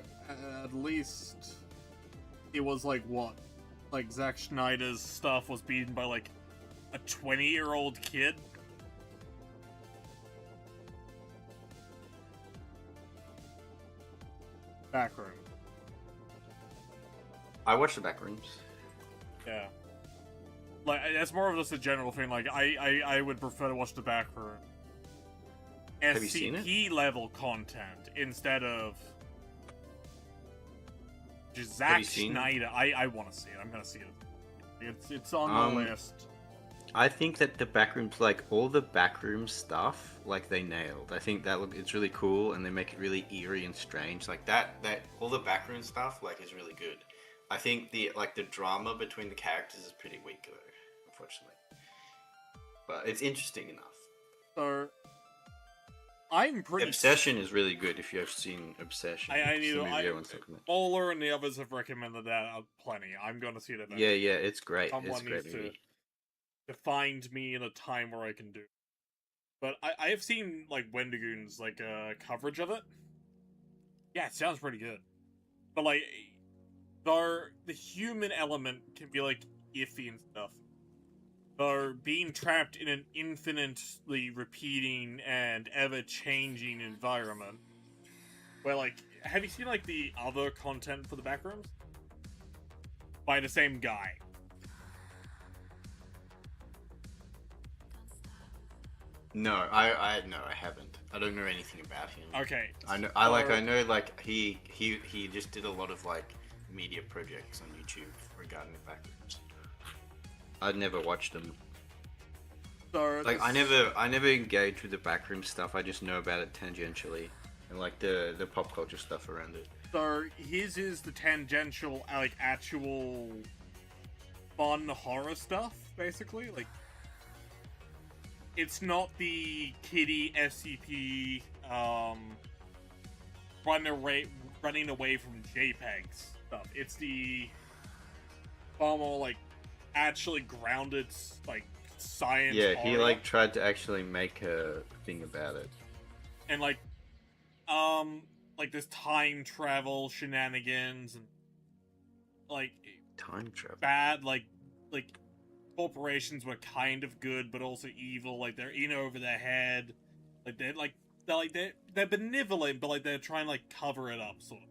Speaker 1: at least it was like what? Like Zack Snyder's stuff was beaten by like a 20-year-old kid? Backroom.
Speaker 2: I watched the Backrooms.
Speaker 1: Yeah. Like, it's more of just a general thing, like, I would prefer to watch the backroom.
Speaker 2: Have you seen it?
Speaker 1: SCP level content instead of just Zack Snyder. I want to see it. I'm gonna see it. It's on the list.
Speaker 2: I think that the Backrooms, like all the Backroom stuff, like they nailed. I think it's really cool, and they make it really eerie and strange. Like that all the Backroom stuff like is really good. I think the drama between the characters is pretty weak though, unfortunately. But it's interesting enough.
Speaker 1: So I'm pretty.
Speaker 2: Obsession is really good if you have seen Obsession.
Speaker 1: Bowler and the others have recommended that plenty. I'm going to see it eventually.
Speaker 2: Yeah, it's great.
Speaker 1: Someone
Speaker 2: it's a great
Speaker 1: needs
Speaker 2: movie.
Speaker 1: to find me in a time where I can do it. But I have seen like Wendigoon's like coverage of it. Yeah, it sounds pretty good. But like the human element can be like iffy and stuff. Or being trapped in an infinitely repeating and ever-changing environment. Where, like, have you seen, like, the other content for the Backrooms? By the same guy.
Speaker 2: No, I haven't. I don't know anything about him.
Speaker 1: Okay.
Speaker 2: I know he just did a lot of, like, media projects on YouTube regarding the Backrooms. I'd never watched them.
Speaker 1: So
Speaker 2: like I never engaged with the backroom stuff. I just know about it tangentially, and like the pop culture stuff around it.
Speaker 1: So his is the tangential, like actual fun horror stuff, basically. Like it's not the kiddie SCP running away from JPEGs stuff. It's the far more like actually grounded, like science.
Speaker 2: Yeah,
Speaker 1: horror.
Speaker 2: He like tried to actually make a thing about it,
Speaker 1: and like there's time travel shenanigans and like
Speaker 2: time travel
Speaker 1: bad like corporations were kind of good but also evil. Like they're in over their head. Like they're benevolent, but like they're trying to like cover it up, sort of.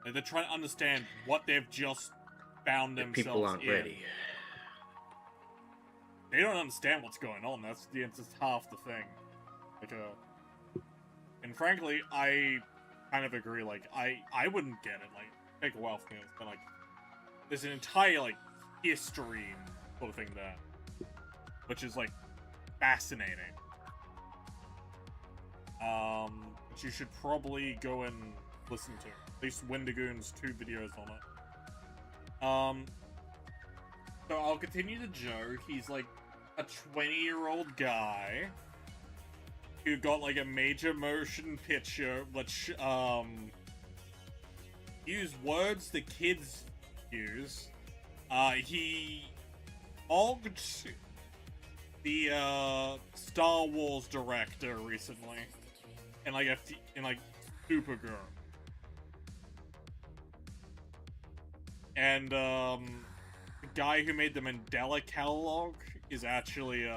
Speaker 1: Like they're trying to understand what they've just found themselves
Speaker 2: people aren't
Speaker 1: in.
Speaker 2: ready.
Speaker 1: They don't understand what's going on. That's just half the thing. Like, and frankly, I kind of agree. Like, I wouldn't get it. Like, take a while for me. But like, there's an entire like history sort of thing there, which is like fascinating. Which you should probably go and listen to. At least Wendigoon's 2 videos on it. So I'll continue to joke. He's like a 20-year-old guy who got like a major motion picture, which use words the kids use. He the Star Wars director recently, and like Supergirl, and the guy who made the Mandela catalog is actually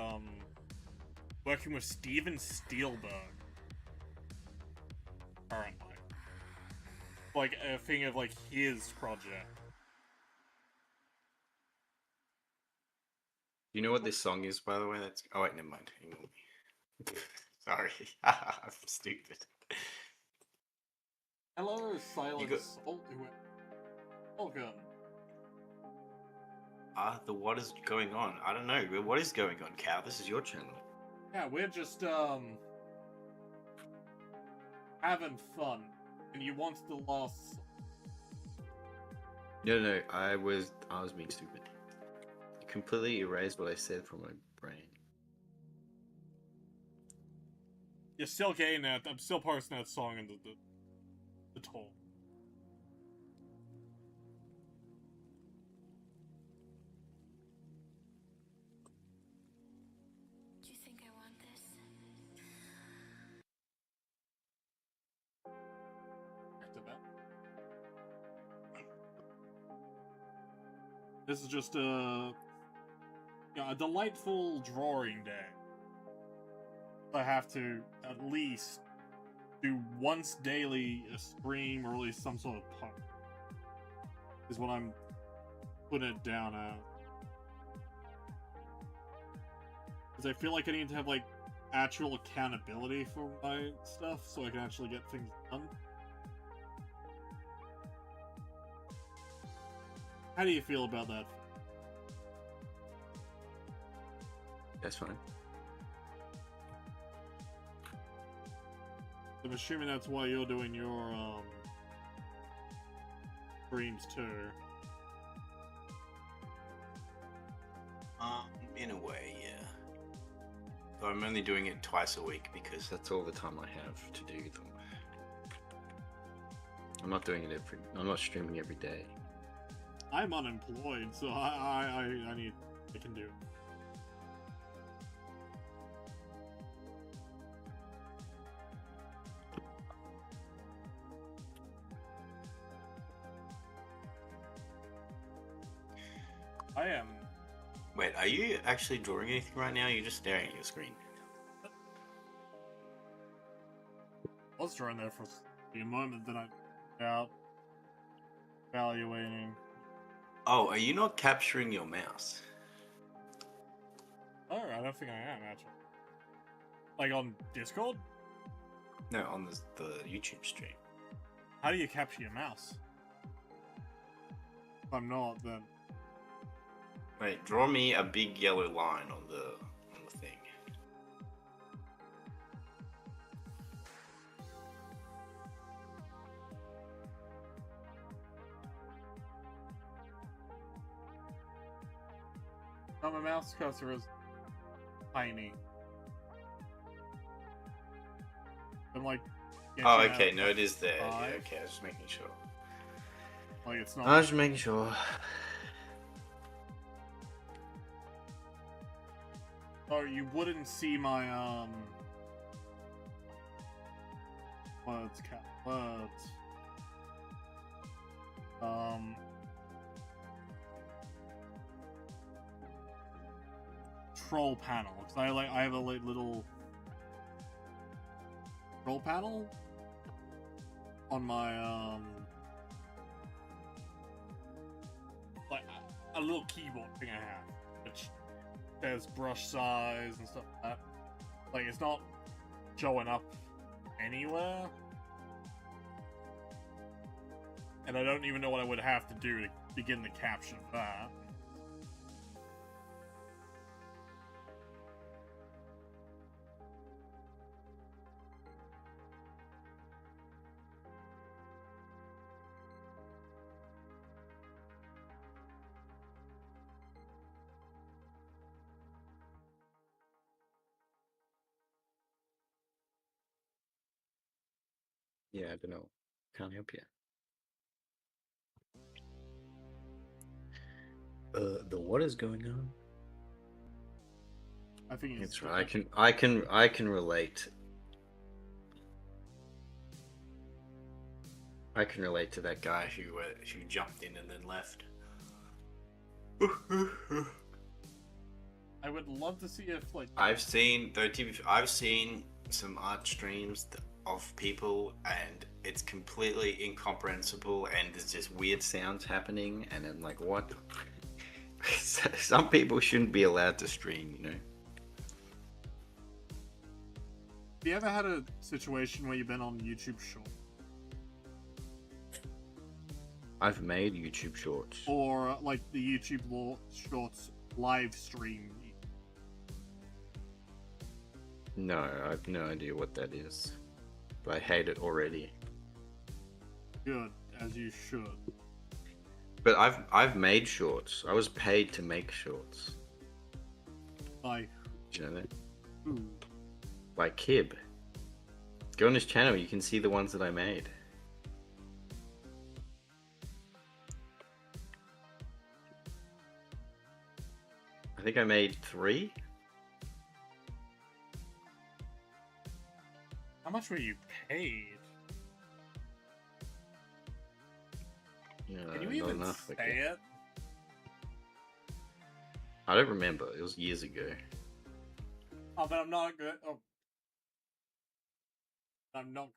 Speaker 1: working with Steven Spielberg currently, like a thing of like his project.
Speaker 2: You know what this song is, by the way? That's oh wait, never mind. Ignore me. Sorry, I'm stupid.
Speaker 1: Hello,
Speaker 2: You
Speaker 1: Silent
Speaker 2: got
Speaker 1: Soul. Welcome.
Speaker 2: the what is going on? I don't know. What is going on, Cal? This is your channel.
Speaker 1: Yeah, we're just having fun, and you want the last.
Speaker 2: No, I was being stupid. You completely erased what I said from my brain.
Speaker 1: You're still getting that. I'm still parsing that song into the toll.
Speaker 3: Do you think I want this?
Speaker 1: Back to that. This is just a delightful drawing day. I have to at least do once daily a stream or at least some sort of post. Is what I'm putting it down at. Because I feel like I need to have like actual accountability for my stuff so I can actually get things done. How do you feel about that?
Speaker 2: That's fine.
Speaker 1: I'm assuming that's why you're doing your streams too.
Speaker 2: In a way, yeah. But I'm only doing it twice a week because that's all the time I have to do them. I'm not doing it I'm not streaming every day.
Speaker 1: I'm unemployed, so I can do. I am.
Speaker 2: Wait, are you actually drawing anything right now? You're just staring at your screen.
Speaker 1: I was drawing there for a moment, then I out evaluating.
Speaker 2: Oh, are you not capturing your mouse?
Speaker 1: Oh, I don't think I am actually. Like on Discord?
Speaker 2: No, on the YouTube stream.
Speaker 1: How do you capture your mouse? If I'm not, then
Speaker 2: Wait, draw me a big yellow line on the thing.
Speaker 1: oh, my mouse cursor is tiny. I'm like.
Speaker 2: Oh, okay, no, it is there. Yeah,
Speaker 1: 5.
Speaker 2: okay, I was just making sure.
Speaker 1: Like it's not.
Speaker 2: I was just making sure.
Speaker 1: Or you wouldn't see my troll panel because I have a little troll panel on my like a little keyboard thing I have, which there's brush size and stuff like that. Like it's not showing up anywhere, and I don't even know what I would have to do to begin the caption of that.
Speaker 2: Yeah, I don't know. Can't help you. The what is going on?
Speaker 1: I think
Speaker 2: That's right. I can relate. I can relate to that guy who jumped in and then left.
Speaker 1: I would love to see if like
Speaker 2: I've seen some art streams of people, and it's completely incomprehensible, and there's just weird sounds happening, and I'm like, what? Some people shouldn't be allowed to stream, you know.
Speaker 1: have you ever had a situation where you've been on YouTube Short
Speaker 2: I've made YouTube shorts.
Speaker 1: or like the YouTube Shorts live stream?
Speaker 2: No, I have no idea what that is, but I hate it already.
Speaker 1: Good, as you should.
Speaker 2: But I've made shorts. I was paid to make shorts.
Speaker 1: Like,
Speaker 2: Do you know that?
Speaker 1: ooh.
Speaker 2: By Kib. Go on his channel, you can see the ones that I made. I think I made 3.
Speaker 1: How much were you paid? Can you
Speaker 2: not
Speaker 1: even
Speaker 2: enough,
Speaker 1: say
Speaker 2: okay.
Speaker 1: it?
Speaker 2: I don't remember. It was years ago.
Speaker 1: Oh, but I'm not good. Oh. I'm not.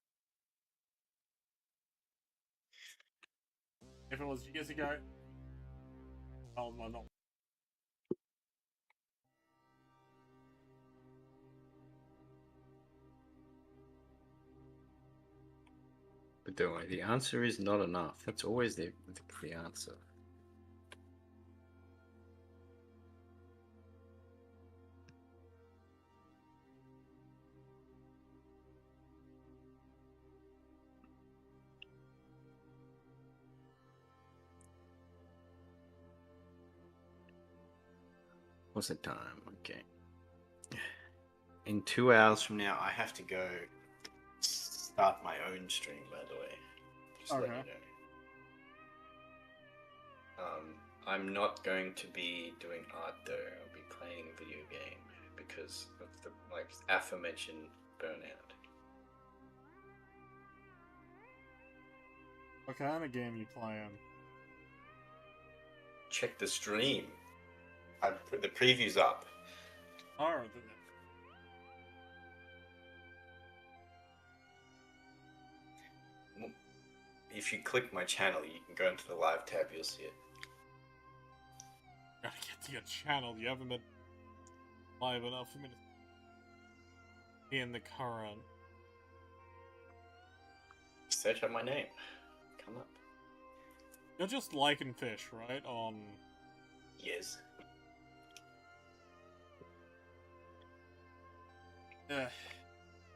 Speaker 1: If it was years ago, oh, I'm not.
Speaker 2: But don't worry, the answer is not enough. That's always the answer. What's the time? Okay. In 2 hours from now, I have to go start my own stream, by the way. Just to let you
Speaker 1: Okay.
Speaker 2: know. I'm not going to be doing art though. I'll be playing a video game because of the aforementioned burnout.
Speaker 1: What kind of game you playing?
Speaker 2: Check the stream. I put the previews up.
Speaker 1: Oh,
Speaker 2: If you click my channel, you can go into the live tab. You'll see it.
Speaker 1: gotta get to your channel. You haven't been live enough for me to be in the current.
Speaker 2: Search up my name. Come up.
Speaker 1: You're just liking fish, right?
Speaker 2: Yes.
Speaker 1: Eh.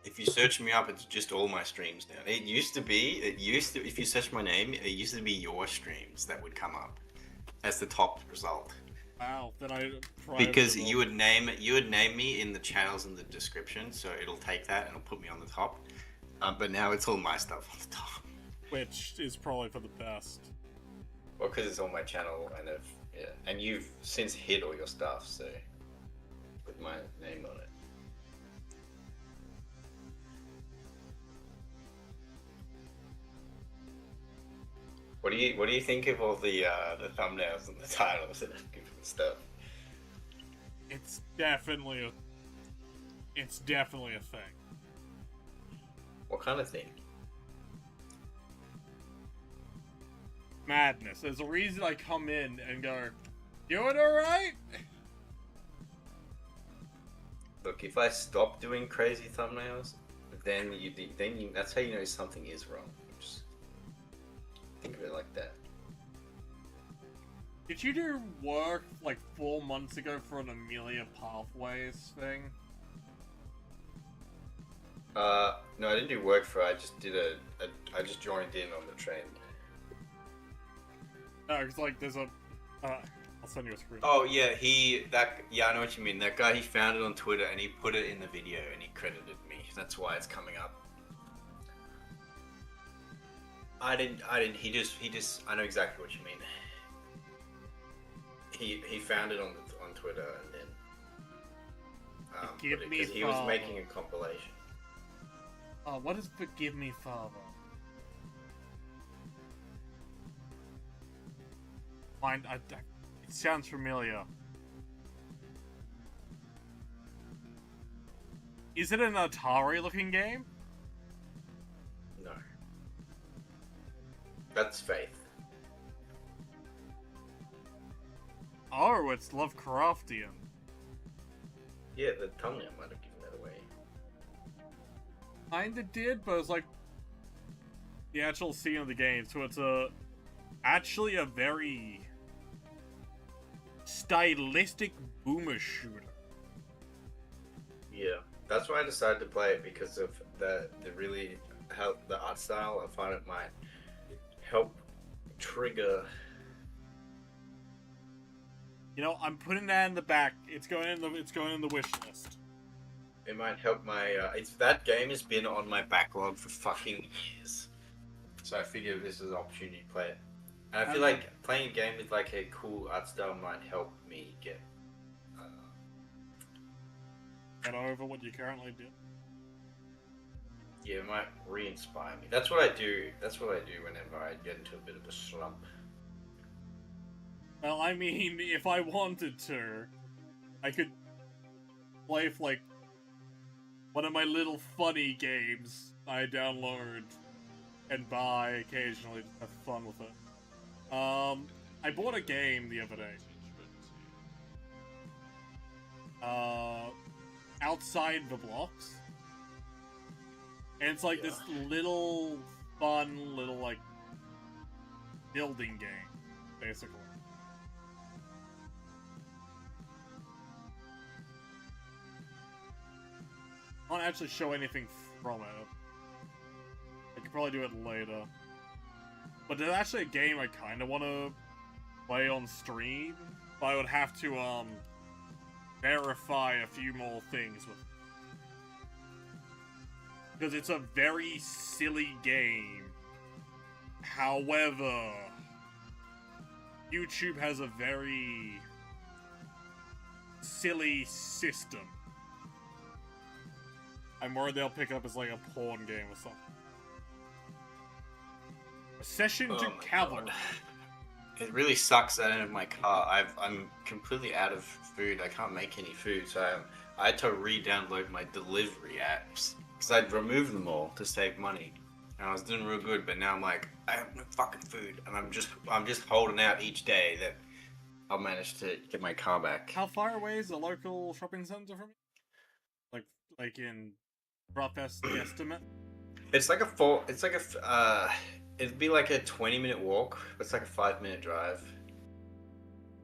Speaker 2: If you search me up, it's just all my streams now. It used to, if you search my name, it used to be your streams that would come up as the top result.
Speaker 1: Wow, then I try
Speaker 2: Because you would name me in the channels in the description, so it'll take that and it'll put me on the top. But now it's all my stuff on the top.
Speaker 1: which is probably for the best.
Speaker 2: Well, because it's on my channel, and you've since hid all your stuff, so with my name on it. What do you think of all the thumbnails and the titles and stuff?
Speaker 1: It's definitely a thing.
Speaker 2: What kind of thing?
Speaker 1: Madness. There's a reason I come in and go, doing alright?
Speaker 2: Look, if I stop doing crazy thumbnails, then that's how you know something is wrong. Just think of it like that.
Speaker 1: Did you do work like 4 months ago for an Amelia Pathways thing?
Speaker 2: No, I didn't do work for it. I just did I just joined in on the trend.
Speaker 1: No, it's like there's a. I'll send you a screen.
Speaker 2: Oh yeah, I know what you mean. That guy, he found it on Twitter and he put it in the video and he credited me. That's why it's coming up. I didn't. He just. I know exactly what you mean. He found it on Twitter and then
Speaker 1: Forgive me,
Speaker 2: because he was
Speaker 1: Father.
Speaker 2: making a compilation.
Speaker 1: Oh, what is Forgive Me, Father? It sounds familiar. Is it an Atari-looking game?
Speaker 2: No. That's Faith.
Speaker 1: Oh, it's Lovecraftian.
Speaker 2: Yeah, the thumbnail might have given that away.
Speaker 1: Kinda did, but it's like the actual scene of the game, so it's actually a very stylistic boomer shooter.
Speaker 2: Yeah, that's why I decided to play it, because of the really how the art style. I find it might help trigger.
Speaker 1: You know, I'm putting that in the back. It's going in the wish list.
Speaker 2: It might help my. That game has been on my backlog for fucking years. So I figure this is an opportunity to play it. And I feel like playing a game with like a cool art style might help me get
Speaker 1: over what you currently do.
Speaker 2: Yeah, it might re-inspire me. That's what I do. That's what I do whenever I get into a bit of a slump.
Speaker 1: Well, I mean, if I wanted to, I could play like one of my little funny games I download and buy occasionally to have fun with it. I bought a game the other day. Outside the Blocks. And it's like this little fun little like building game, basically. I don't actually show anything from it. I could probably do it later. But there's actually a game I kind of want to play on stream, but I would have to verify a few more things with it. Because it's a very silly game. However, YouTube has a very silly system. I'm worried they'll pick it up as like a porn game or something. A session to Calronis.
Speaker 2: It really sucks that I don't have my car. I'm completely out of food. I can't make any food, so I had to re-download my delivery apps because I'd removed them all to save money, and I was doing real good. But now I'm like, I have no fucking food, and I'm just holding out each day that I'll manage to get my car back.
Speaker 1: How far away is the local shopping center from you? Like in rough estimate?
Speaker 2: It's like it'd be like a 20-minute walk, but it's like a 5-minute drive.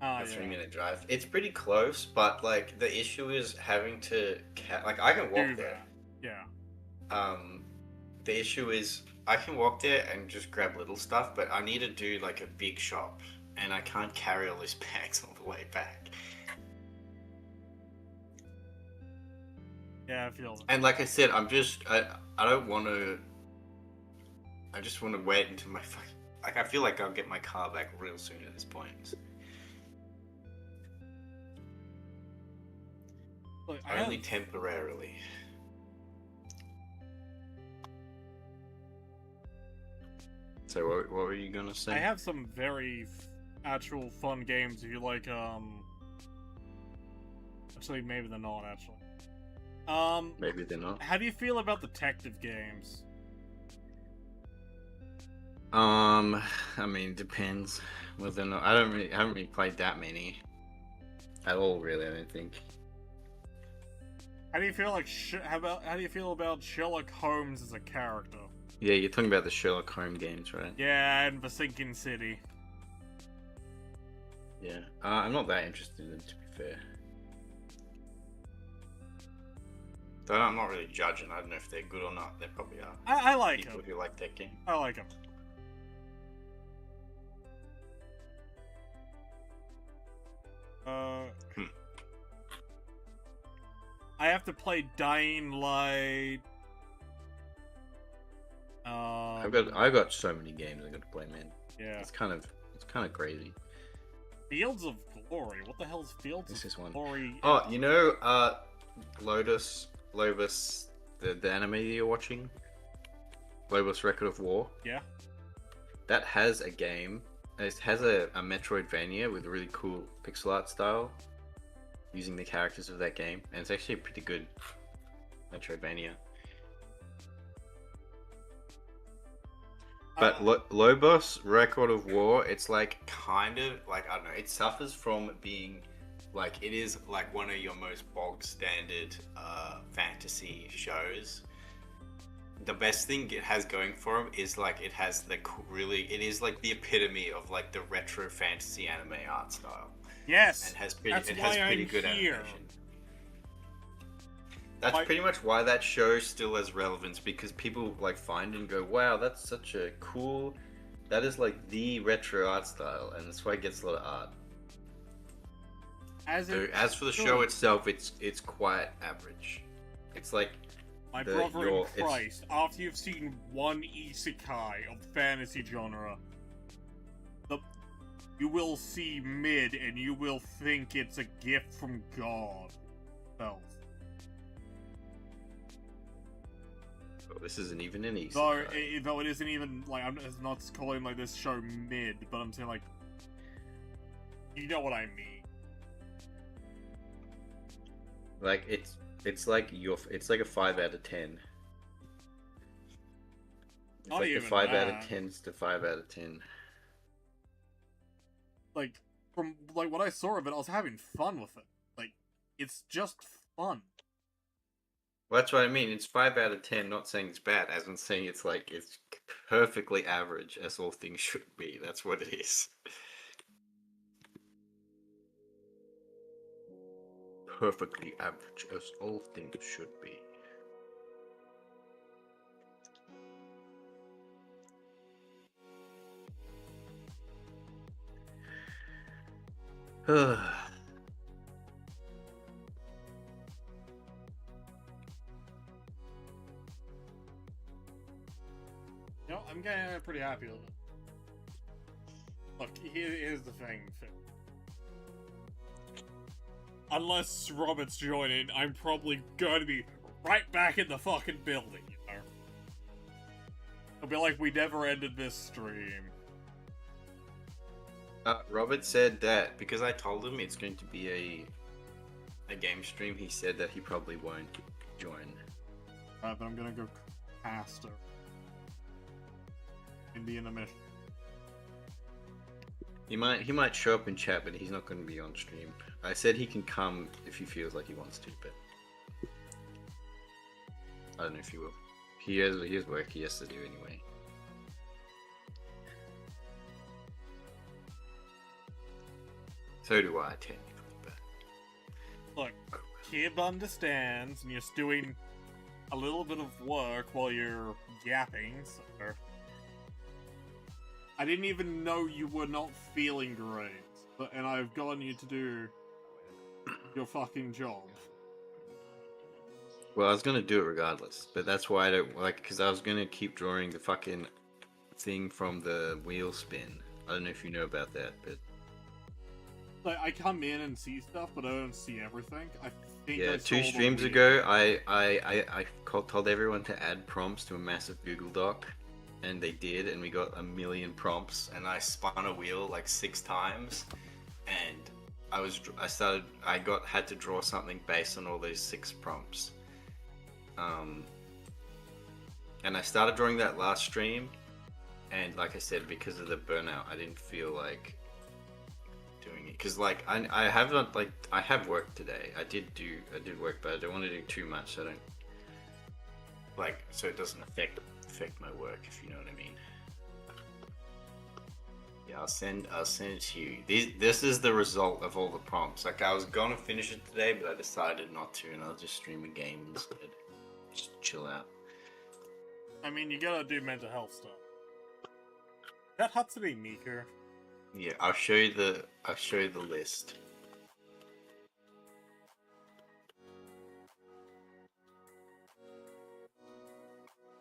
Speaker 2: A 3-minute drive. It's pretty close, but like the issue is having to like I can walk there.
Speaker 1: Yeah.
Speaker 2: The issue is I can walk there and just grab little stuff, but I need to do like a big shop, and I can't carry all these bags all the way back.
Speaker 1: Yeah, I feel that.
Speaker 2: And like I said, I don't want to. I just want to wait until my fucking. Like, I feel like I'll get my car back real soon at this point.
Speaker 1: Look,
Speaker 2: Only temporarily. So what were you gonna say?
Speaker 1: I have some very actual fun games if you like. Actually, maybe they're not. Actually.
Speaker 2: Maybe they're not.
Speaker 1: How do you feel about detective games?
Speaker 2: I mean, depends whether or not. I haven't really played that many at all. Really, I don't think.
Speaker 1: How do you feel like how do you feel about Sherlock Holmes as a character?
Speaker 2: Yeah, you're talking about the Sherlock Holmes games, right?
Speaker 1: Yeah, and The Sinking City.
Speaker 2: Yeah, I'm not that interested in them, to be fair. Though I'm not really judging. I don't know if they're good or not. They probably are.
Speaker 1: I like
Speaker 2: people
Speaker 1: them.
Speaker 2: who like that game.
Speaker 1: I like them. I have to play Dying Light.
Speaker 2: I've got so many games I got to play, man.
Speaker 1: Yeah.
Speaker 2: It's kind of crazy.
Speaker 1: Fields of Glory. What the hell is Fields
Speaker 2: This
Speaker 1: of
Speaker 2: is one.
Speaker 1: Glory?
Speaker 2: Oh, you know, Lobos, the anime you're watching, Lobos Record of War.
Speaker 1: Yeah.
Speaker 2: That has a game. It has a Metroidvania with a really cool pixel art style, using the characters of that game, and it's actually a pretty good Metroidvania. But Lobos Record of War, it's like kind of like, I don't know, it suffers from being like, it is like one of your most bog standard fantasy shows. The best thing it has going for him is like it has the it is like the epitome of like the retro fantasy anime art style.
Speaker 1: Yes.
Speaker 2: And has pretty,
Speaker 1: that's
Speaker 2: it
Speaker 1: why
Speaker 2: has pretty
Speaker 1: I'm
Speaker 2: good
Speaker 1: here.
Speaker 2: animation. That's pretty much why that show still has relevance, because people like find and go, wow, that's such a cool, that is like the retro art style, and that's why it gets a lot of art. As for the show itself, it's quite average. It's like
Speaker 1: my brother in Christ, after you've seen one isekai of the fantasy genre, you will see mid and you will think it's a gift from God. Well,
Speaker 2: this isn't even an isekai.
Speaker 1: Though it isn't even like, I'm not calling like this show mid, but I'm saying like, you know what I mean.
Speaker 2: Like it's like a 5 out of 10. It's
Speaker 1: Not
Speaker 2: like
Speaker 1: even
Speaker 2: a 5 out of
Speaker 1: that.
Speaker 2: 10 to 5 out of 10.
Speaker 1: Like, from like what I saw of it, I was having fun with it. Like, it's just fun.
Speaker 2: Well, that's what I mean. It's 5 out of 10. Not saying it's bad, as I'm saying it's like it's perfectly average, as all things should be. That's what it is. Perfectly average, as all things should be.
Speaker 1: You know, I'm getting pretty happy with it. Look, here's the thing. Unless Robert's joining, I'm probably going to be right back in the fucking building, you know? It'll be like we never ended this stream.
Speaker 2: Robert said that because I told him it's going to be a game stream, he said that he probably won't join.
Speaker 1: Right, but I'm gonna go past her in the intermission.
Speaker 2: He might show up in chat, but he's not going to be on stream. I said he can come if he feels like he wants to, but I don't know if he will. He has work he has to do anyway. So do I, technically, but...
Speaker 1: Look, Kib understands, and you're just doing a little bit of work while you're yapping, so... I didn't even know you were not feeling great, and I've gotten you to do your fucking job.
Speaker 2: Well, I was gonna do it regardless, but that's why I don't, like, because I was gonna keep drawing the fucking thing from the wheel spin. I don't know if you know about that, but...
Speaker 1: Like, I come in and see stuff, but I don't see everything. I think
Speaker 2: yeah,
Speaker 1: I
Speaker 2: 2
Speaker 1: saw
Speaker 2: streams
Speaker 1: the
Speaker 2: ago, I told everyone to add prompts to a massive Google Doc, and they did, and we got 1 million prompts, and I spun a wheel like 6 times, and I had to draw something based on all those 6 prompts. And I started drawing that last stream, and like I said, because of the burnout, I didn't feel like doing it, because like I haven't, like, I have work today. I did work, but I don't want to do too much, so I don't, like, so it doesn't affect my work, if you know what I mean. Yeah, I'll send it to you. This is the result of all the prompts. Like, I was gonna finish it today, but I decided not to, and I'll just stream a game instead. Just chill out.
Speaker 1: I mean, you gotta do mental health stuff. That Hatsune Miku.
Speaker 2: Yeah, I'll show you the list.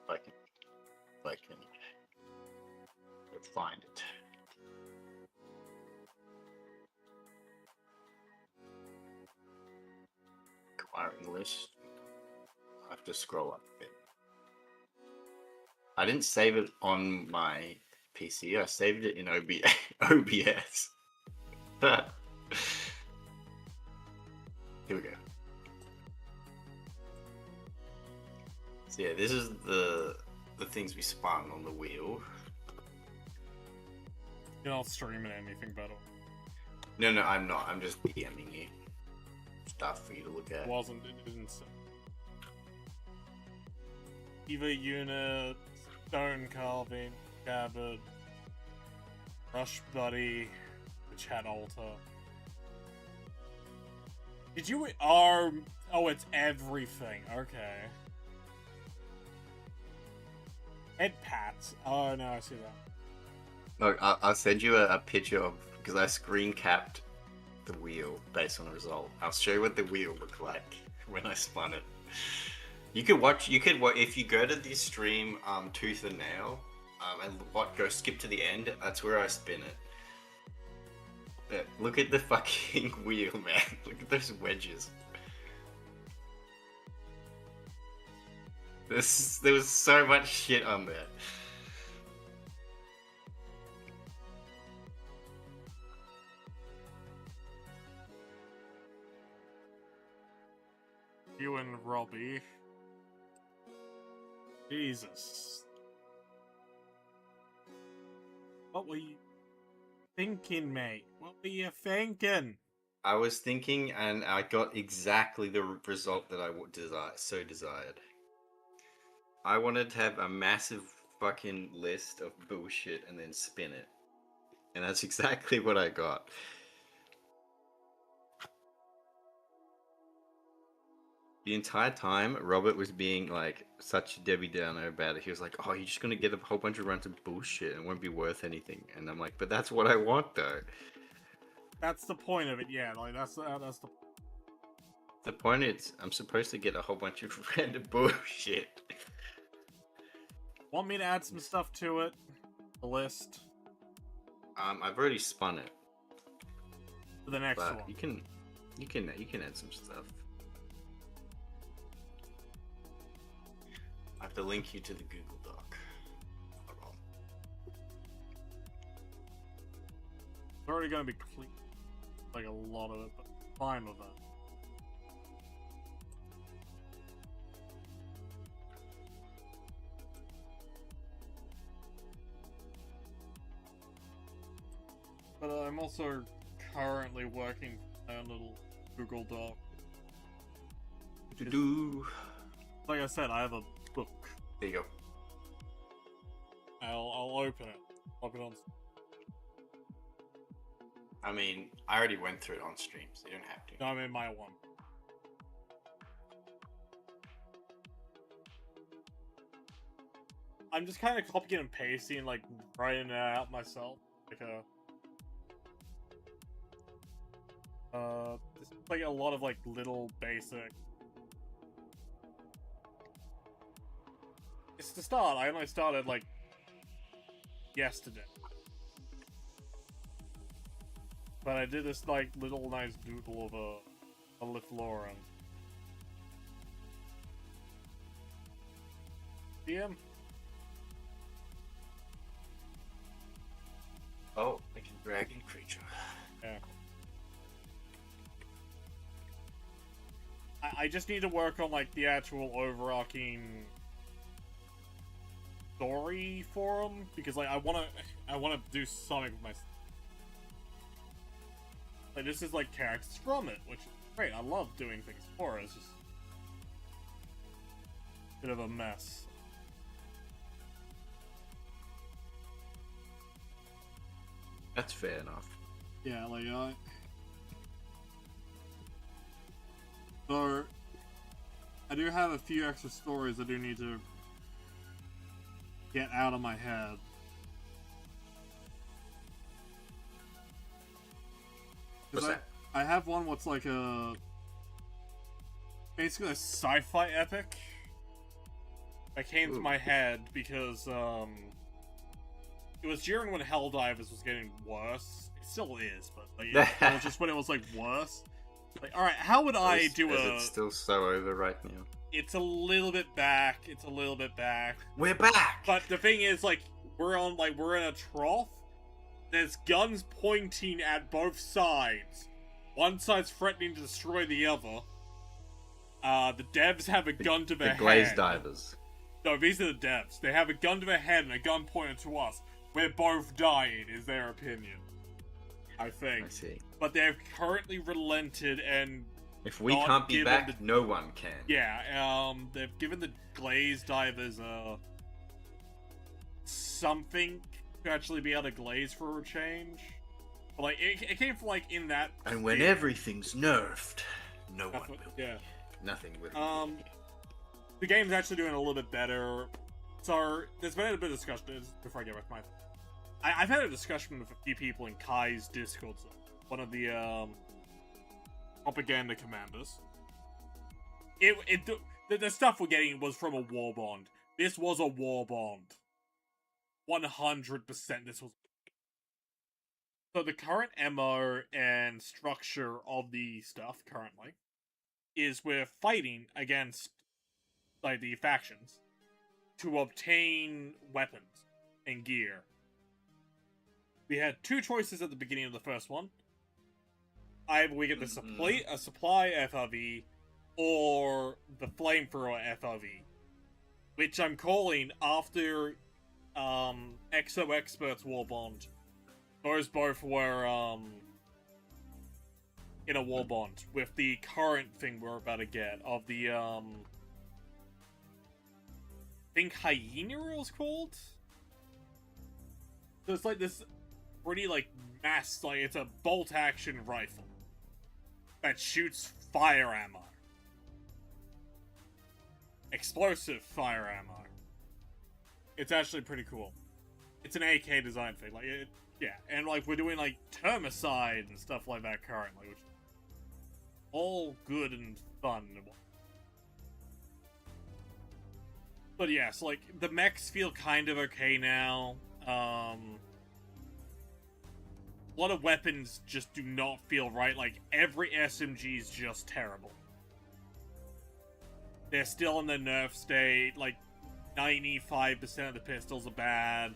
Speaker 2: If I can find it. Cool. firing list. I have to scroll up a bit. I didn't save it on my PC. I saved it in OBS. Here we go. So yeah, this is the things we spun on the wheel.
Speaker 1: You're not streaming anything better.
Speaker 2: No, I'm not. I'm just DMing you stuff for you to look at.
Speaker 1: It didn't say. Eva unit, stone carving, scabbard, rush buddy, the chat altar. Did you oh, it's everything. Okay. Head pats. Oh no, I see that.
Speaker 2: Look, I'll send you a picture of, because I screen capped the wheel based on the result. I'll show you what the wheel looked like when I spun it. You could watch if you go to this stream, Tooth and Nail, and go skip to the end. That's where I spin it. Look at the fucking wheel, man. Look at those wedges. There was so much shit on there.
Speaker 1: You and Robbie. Jesus. What were you thinking, mate? What were you thinking?
Speaker 2: I was thinking, and I got exactly the result that I desired. I wanted to have a massive fucking list of bullshit and then spin it. And that's exactly what I got. The entire time, Robert was being like such a Debbie Downer about it. He was like, "Oh, you're just gonna get a whole bunch of runs of bullshit and it won't be worth anything." And I'm like, "But that's what I want, though."
Speaker 1: That's the point of it, yeah. Like that's the.
Speaker 2: The point is, I'm supposed to get a whole bunch of random bullshit.
Speaker 1: Want me to add some stuff to it? The list
Speaker 2: I've already spun it.
Speaker 1: for the next
Speaker 2: But
Speaker 1: one.
Speaker 2: you can add some stuff. I have to link you to the Google Doc. Hold on.
Speaker 1: It's already gonna be clean, like a lot of it, but fine with that. But I'm also currently working on a little Google Doc. Like I said, I have a book.
Speaker 2: There you go.
Speaker 1: I'll open it. Log it on.
Speaker 2: I mean, I already went through it on stream, so you don't have to.
Speaker 1: No, I'm in my one. I'm just kind of copying and pasting, and, like, writing it out myself. Like this is like a lot of, like, little basic. It's to start. I only started, like, yesterday. But I did this, like, little nice doodle of a Lifloran. See him?
Speaker 2: Oh, like a dragon creature.
Speaker 1: Yeah. I just need to work on, like, the actual overarching story for him, because, like, I wanna do something with my... Like, this is, like, characters from it, which is great. I love doing things for it. It's just a bit of a mess.
Speaker 2: That's fair enough.
Speaker 1: Yeah, like, so, I do have a few extra stories I do need to get out of my head.
Speaker 2: What's that?
Speaker 1: I have one what's like basically a sci-fi epic that came to my head because, it was during when Helldivers was getting worse. It still is, but like, it was just when it was like worse. Like, all right, how would I do
Speaker 2: Is
Speaker 1: a?
Speaker 2: it still so over right now?
Speaker 1: It's a little bit back. It's a little bit back.
Speaker 2: We're back.
Speaker 1: But the thing is, like, we're in a trough. There's guns pointing at both sides. One side's threatening to destroy the other. The devs have a gun to their head.
Speaker 2: The glaze divers.
Speaker 1: No, these are the devs. They have a gun to their head and a gun pointed to us. We're both dying, is their opinion. I think.
Speaker 2: I see.
Speaker 1: But they've currently relented and...
Speaker 2: If we
Speaker 1: not
Speaker 2: can't be
Speaker 1: given
Speaker 2: back, no one can.
Speaker 1: Yeah, they've given the glaze divers, something to actually be able to glaze for a change. But, like, it came from, like, in that...
Speaker 2: And when everything's nerfed, no one will.
Speaker 1: Yeah.
Speaker 2: Nothing will.
Speaker 1: The game's actually doing a little bit better. So, there's been a bit of discussion before I get back to my... I've had a discussion with a few people in Kai's Discord, so one of the, propaganda commanders. The stuff we're getting was from a war bond. This was a war bond. 100% this was... So the current MO and structure of the stuff currently is we're fighting against, like, the factions to obtain weapons and gear. We had two choices at the beginning of the first one. Either we get the supply FRV or the flamethrower FRV, which I'm calling after Exo Experts War Bond. Those both were in a war bond with the current thing we're about to get of the I think Hyena it was called. So it's like this pretty like mass, like it's a bolt action rifle that shoots fire ammo, explosive fire ammo. It's actually pretty cool. It's an AK design thing, like it, yeah, and like we're doing like termicide and stuff like that currently, which is all good and fun. But yeah, so like the mechs feel kind of okay now. A lot of weapons just do not feel right. Like every SMG is just terrible. They're still in the nerf state. Like 95% of the pistols are bad.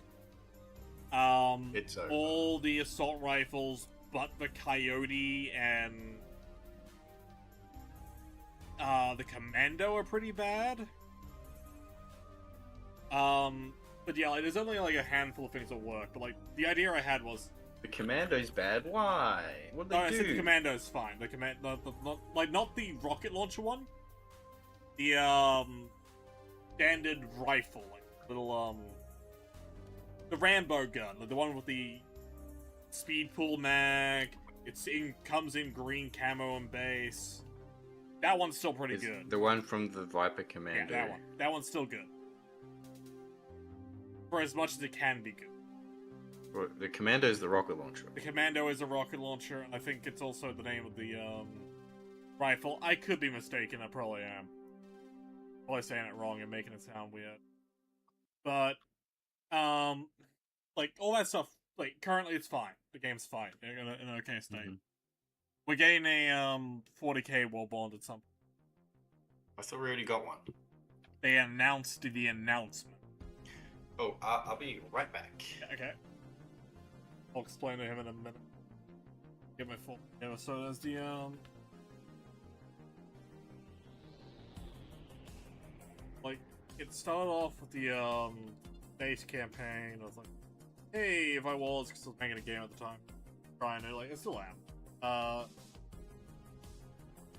Speaker 2: It's over.
Speaker 1: All the assault rifles, but the Coyote and the Commando are pretty bad. But yeah, like, there's only like a handful of things that work. But like the idea I had was
Speaker 2: The Commando's bad? Why? What did
Speaker 1: no, I
Speaker 2: they
Speaker 1: said the
Speaker 2: do?
Speaker 1: Commando's fine. The not the rocket launcher one. The standard rifle, like little the Rambo gun, like the one with the speed pool mag. Comes in green camo and base. That one's still pretty
Speaker 2: Is
Speaker 1: good.
Speaker 2: the one from the Viper Commando.
Speaker 1: Yeah, that one. That one's still good. For as much as it can be good.
Speaker 2: Well, the Commando is the rocket launcher.
Speaker 1: The Commando is a rocket launcher, and I think it's also the name of the rifle. I could be mistaken, I probably am. Probably saying it wrong and making it sound weird. But, like, all that stuff, like, currently it's fine. The game's fine. They're in an okay state.
Speaker 2: Mm-hmm.
Speaker 1: We're getting a 40k wall bond at some point.
Speaker 2: I thought we already got one.
Speaker 1: They announced the announcement.
Speaker 2: Oh, I'll be right back.
Speaker 1: Okay. I'll explain to him in a minute. Get my full. Yeah, so there's the like it started off with the base campaign. I was like, hey, if I was still making a game at the time, trying to like I still am.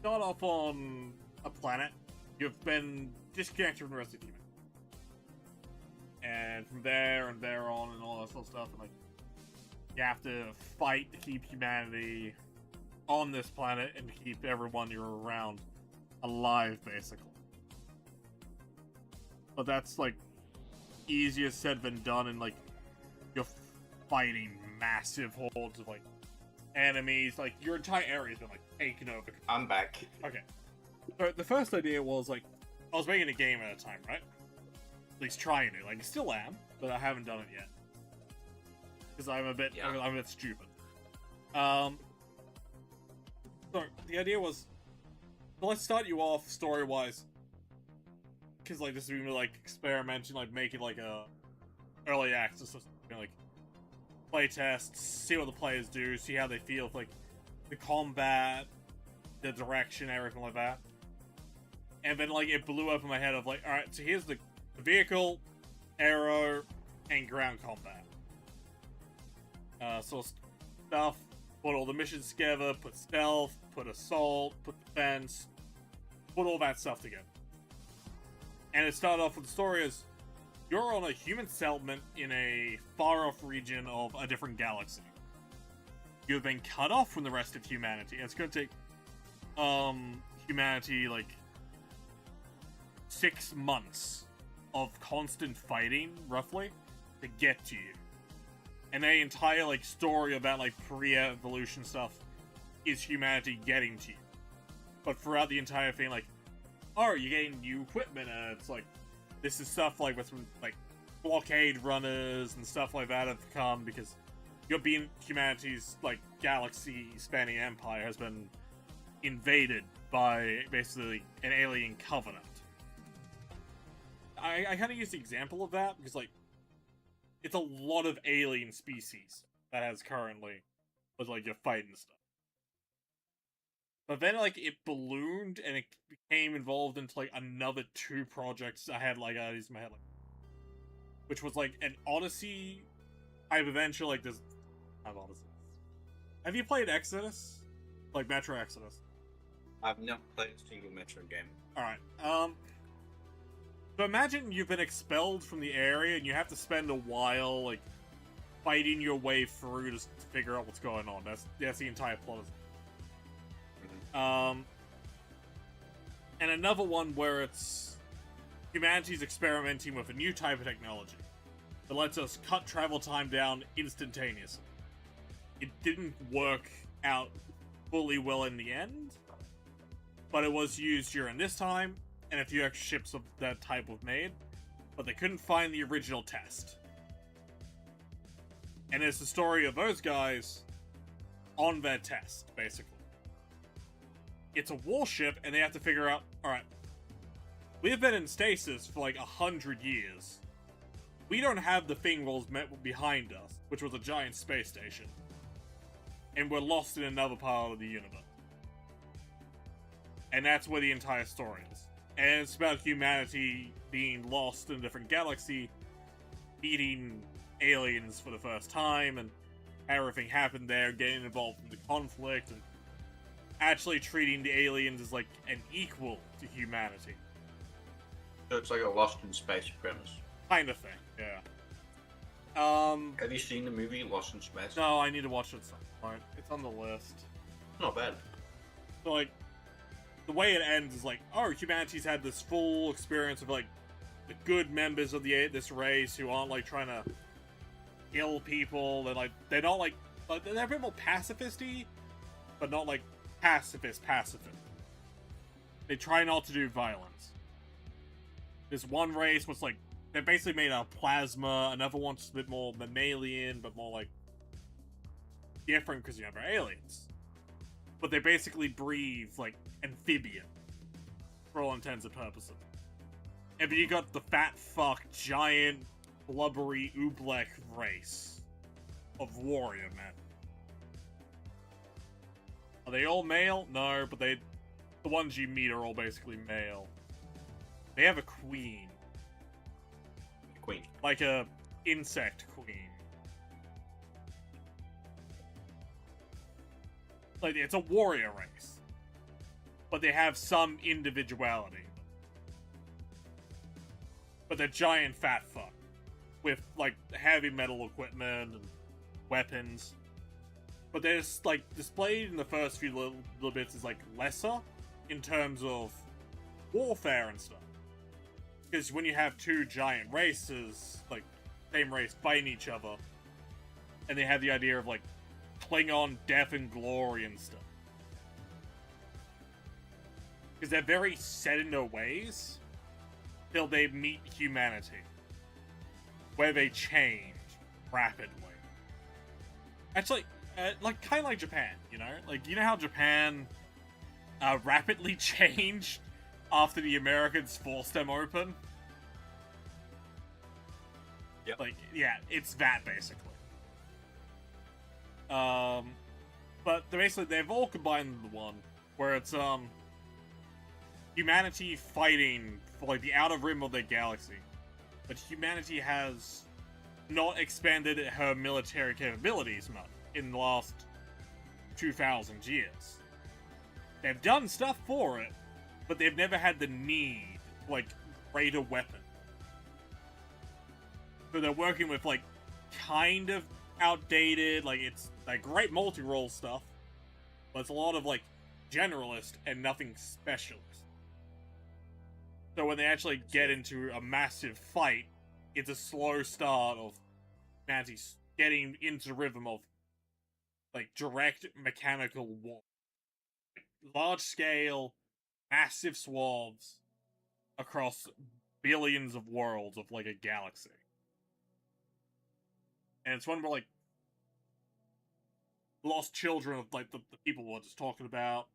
Speaker 1: Start off on a planet. You've been disconnected from the rest of the team. And from there and there on and all that sort of stuff, and like you have to fight to keep humanity on this planet and to keep everyone you're around alive, basically. But that's like easier said than done, and like you're fighting massive hordes of like enemies. Like your entire area's been like taken over.
Speaker 2: I'm back.
Speaker 1: Okay. So the first idea was like I was making a game at a time, right? At least trying to. Like, I still am, but I haven't done it yet. Because I'm a bit stupid. So So the idea was, well, let's start you off story-wise, because like this is gonna be like experimenting, like making like a early access, so, like play tests, see what the players do, see how they feel, like the combat, the direction, everything like that. And then like it blew up in my head of like, all right, so here's the vehicle, aero, and ground combat. So stuff. Put all the missions together, put stealth, put assault, put defense, put all that stuff together. And it started off with the story as you're on a human settlement in a far-off region of a different galaxy. You've been cut off from the rest of humanity. It's going to take humanity like 6 months of constant fighting, roughly, to get to you. And the entire like story about like pre-evolution stuff is humanity getting to you. But throughout the entire thing, like, oh, you're getting new equipment, and it's like this is stuff like with like blockade runners and stuff like that have come because you're being humanity's like galaxy-spanning empire has been invaded by basically an alien covenant. I kind of use the example of that because like it's a lot of alien species that has currently with like your fighting stuff. But then like it ballooned and it became involved into like another 2 projects I had like these in my head, like, which was like an Odyssey type adventure like this. Not Odyssey. Have you played Exodus? Like Metro Exodus?
Speaker 2: I've not played a single Metro game.
Speaker 1: Alright, so imagine you've been expelled from the area and you have to spend a while, like, fighting your way through to figure out what's going on. That's the entire plot.
Speaker 2: Mm-hmm.
Speaker 1: And another one where it's humanity's experimenting with a new type of technology that lets us cut travel time down instantaneously. It didn't work out fully well in the end, but it was used during this time, and a few extra ships of that type were made, but they couldn't find the original test. And it's the story of those guys on their test, basically. It's a warship, and they have to figure out, alright, we've been in stasis for like 100 years. We don't have the thing that was met behind us, which was a giant space station. And we're lost in another part of the universe. And that's where the entire story is. And it's about humanity being lost in a different galaxy, meeting aliens for the first time, and everything happened there, getting involved in the conflict, and actually treating the aliens as like an equal to humanity.
Speaker 2: So it's like a Lost in Space premise.
Speaker 1: Kind of thing, yeah.
Speaker 2: Have you seen the movie Lost in Space?
Speaker 1: No, I need to watch it at some point. It's on the list.
Speaker 2: Not bad.
Speaker 1: So, like, the way it ends is like, oh, humanity's had this full experience of, like, the good members of this race who aren't, like, trying to kill people. They're not, like, they're a bit more pacifist-y, but not, like, pacifist. They try not to do violence. This one race was, like, they're basically made out of plasma. Another one's a bit more mammalian, but more, like, different because, you know, they're aliens. But they basically breathe, like, amphibian. For all intents and purposes. And then you got the fat fuck, giant, blubbery, oobleck race of warrior men. Are they all male? No, but the ones you meet are all basically male. They have a queen.
Speaker 2: Queen.
Speaker 1: Like a insect queen. Like, it's a warrior race. But they have some individuality. But they're giant fat fuck. With, like, heavy metal equipment and weapons. But they're just, like, displayed in the first few little bits as, like, lesser in terms of warfare and stuff. Because when you have 2 giant races, like, same race fighting each other, and they have the idea of, like, Klingon death and glory and stuff. Because they're very set in their ways till they meet humanity. Where they change rapidly. Actually, like, kind of like Japan, you know? Like, you know how Japan rapidly changed after the Americans forced them open.
Speaker 2: Yep.
Speaker 1: Like, yeah, it's that basically. But basically they've all combined into one, where it's humanity fighting for like the outer rim of their galaxy, but humanity has not expanded her military capabilities much in the last 2,000 years. They've done stuff for it, but they've never had the need for, like, greater weapon. So they're working with, like, kind of outdated, like, it's, like, great multi-role stuff, but it's a lot of, like, generalist and nothing specialist. So when they actually get into a massive fight, it's a slow start of humanity getting into the rhythm of, like, direct mechanical war. Large scale, massive swaths across billions of worlds of, like, a galaxy. And it's one where, like, lost children of, like, the people we were just talking about.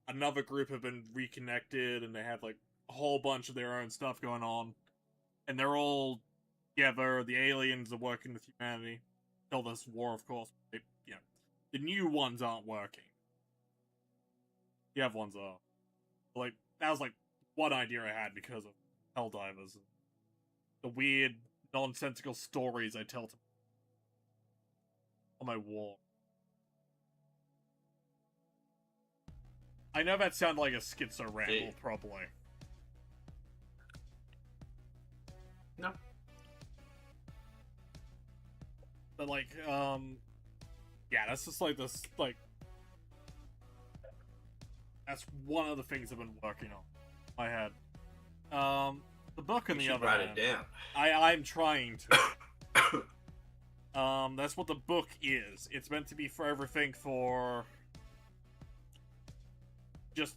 Speaker 1: Another group have been reconnected, and they have, like, a whole bunch of their own stuff going on. And they're all together. The aliens are working with humanity. Till this war, of course. They, you know, the new ones aren't working. The other ones are. Like, that was, like, one idea I had because of Helldivers. And the weird, nonsensical stories I tell to on my wall. I know that sounded like a schizo ramble,
Speaker 2: Yeah.
Speaker 1: probably.
Speaker 2: No.
Speaker 1: But, like, yeah, that's just, like, this, like, that's one of the things I've been working on in my head. The book, on
Speaker 2: You
Speaker 1: the
Speaker 2: should
Speaker 1: other
Speaker 2: write
Speaker 1: hand,
Speaker 2: it down.
Speaker 1: I'm trying to. That's what the book is. It's meant to be for everything for just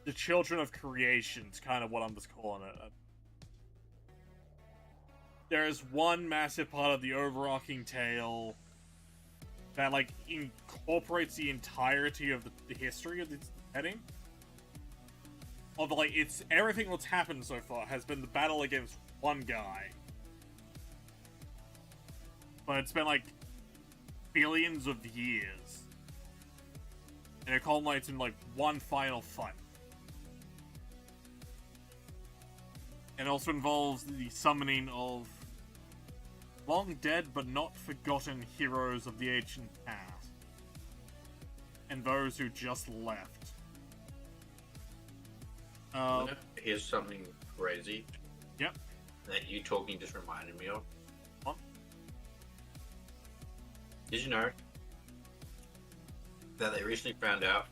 Speaker 1: the children of creation's kind of what I'm just calling it. There's one massive part of the overarching tale that, like, incorporates the entirety of the history of the setting. Of, like, it's everything that's happened so far has been the battle against one guy. But it's been, like, billions of years. And it culminates in, like, one final fight. And also involves the summoning of long dead but not forgotten heroes of the ancient past. And those who just left.
Speaker 2: Here's something crazy.
Speaker 1: Yep.
Speaker 2: That you talking just reminded me of.
Speaker 1: What?
Speaker 2: Did you know that they recently found out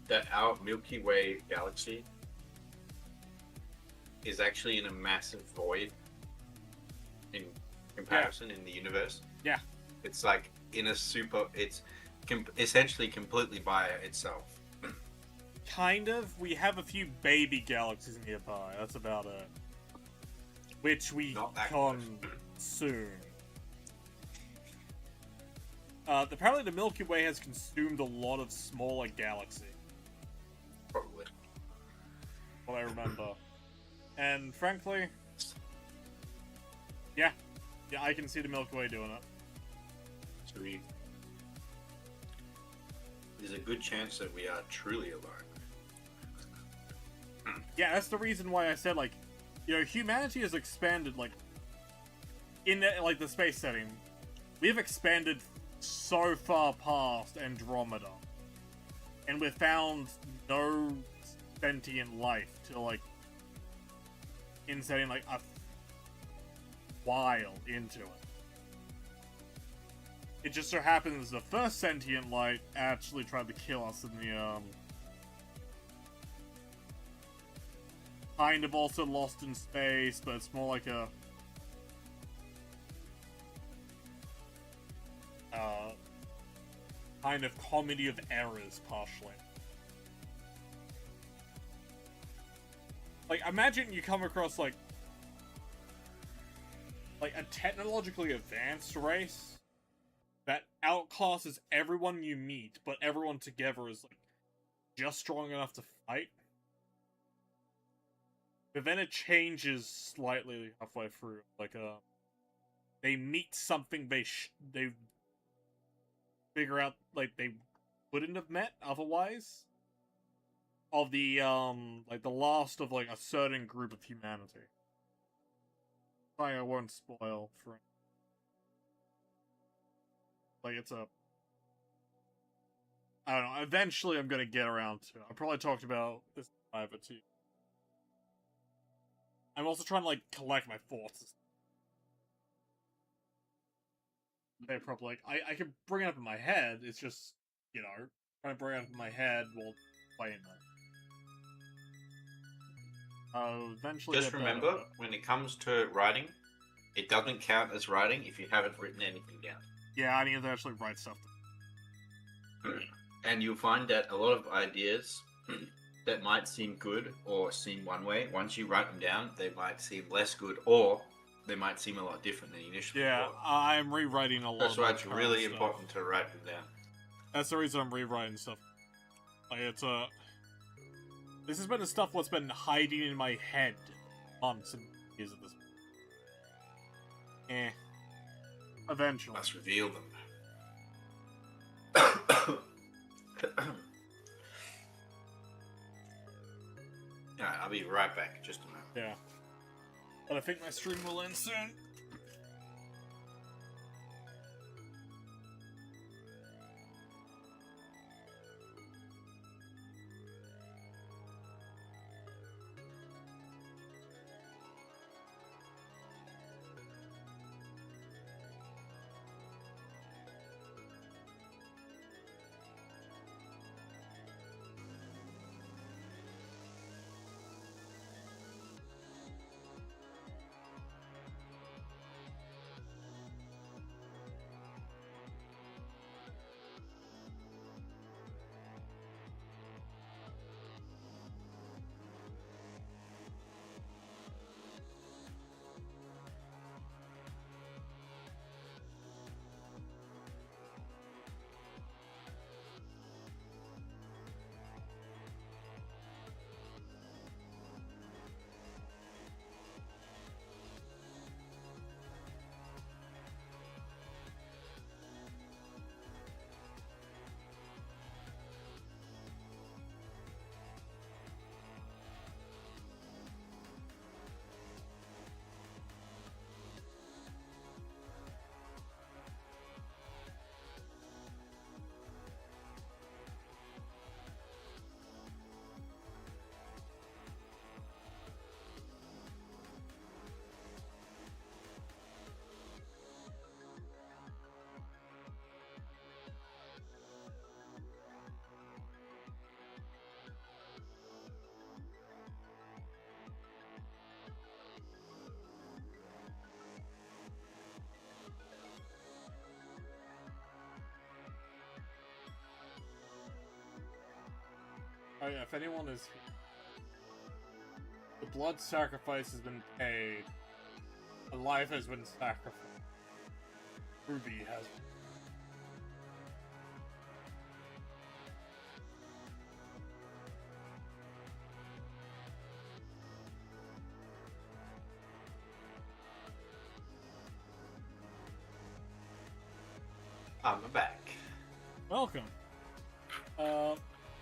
Speaker 2: that our Milky Way galaxy is actually in a massive void in comparison in the universe?
Speaker 1: Yeah.
Speaker 2: It's like in a super. It's essentially completely by itself.
Speaker 1: Kind of. We have a few baby galaxies nearby. That's about it. Which we
Speaker 2: Not that
Speaker 1: con soon. Apparently the Milky Way has consumed a lot of smaller galaxies.
Speaker 2: Probably.
Speaker 1: What I remember. And frankly, yeah, I can see the Milky Way doing it.
Speaker 2: So there's a good chance that we are truly alone.
Speaker 1: Yeah, that's the reason why I said, like, you know, humanity has expanded, like, in the, like, the space setting. We've expanded so far past Andromeda. And we've found no sentient life till, like, in setting, like, a while into it. It just so happens the first sentient life actually tried to kill us in the, kind of also lost in space, but it's more like a kind of comedy of errors, partially. Like, imagine you come across, like a technologically advanced race that outclasses everyone you meet, but everyone together is like just strong enough to fight. But then it changes slightly halfway through. Like, they meet something they figure out like they wouldn't have met otherwise. Of the like the last of like a certain group of humanity. I won't spoil for. Like it's a. I don't know. Eventually, I'm gonna get around to it. I probably talked about this in private too. I'm also trying to like collect my thoughts. They probably like I can bring it up in my head. It's just trying to bring it up in my head while playing that. Eventually.
Speaker 2: Just remember, when it comes to writing, it doesn't count as writing if you haven't written anything down.
Speaker 1: Yeah, I need to actually write stuff.
Speaker 2: And you'll find that a lot of ideas that might seem good or seem one way, once you write them down, they might seem less good or they might seem a lot different than you initially thought.
Speaker 1: I'm rewriting a lot.
Speaker 2: That's why it's really important to write them down.
Speaker 1: That's the reason I'm rewriting stuff. Like this has been the stuff what's been hiding in my head months and years at this point. Eventually.
Speaker 2: Let's reveal them. Alright, I'll be right back. Just a moment.
Speaker 1: Yeah. But I think my stream will end soon. Oh yeah, if anyone is here, the blood sacrifice has been paid. A life has been sacrificed. Ruby has.
Speaker 2: I'm back.
Speaker 1: Welcome.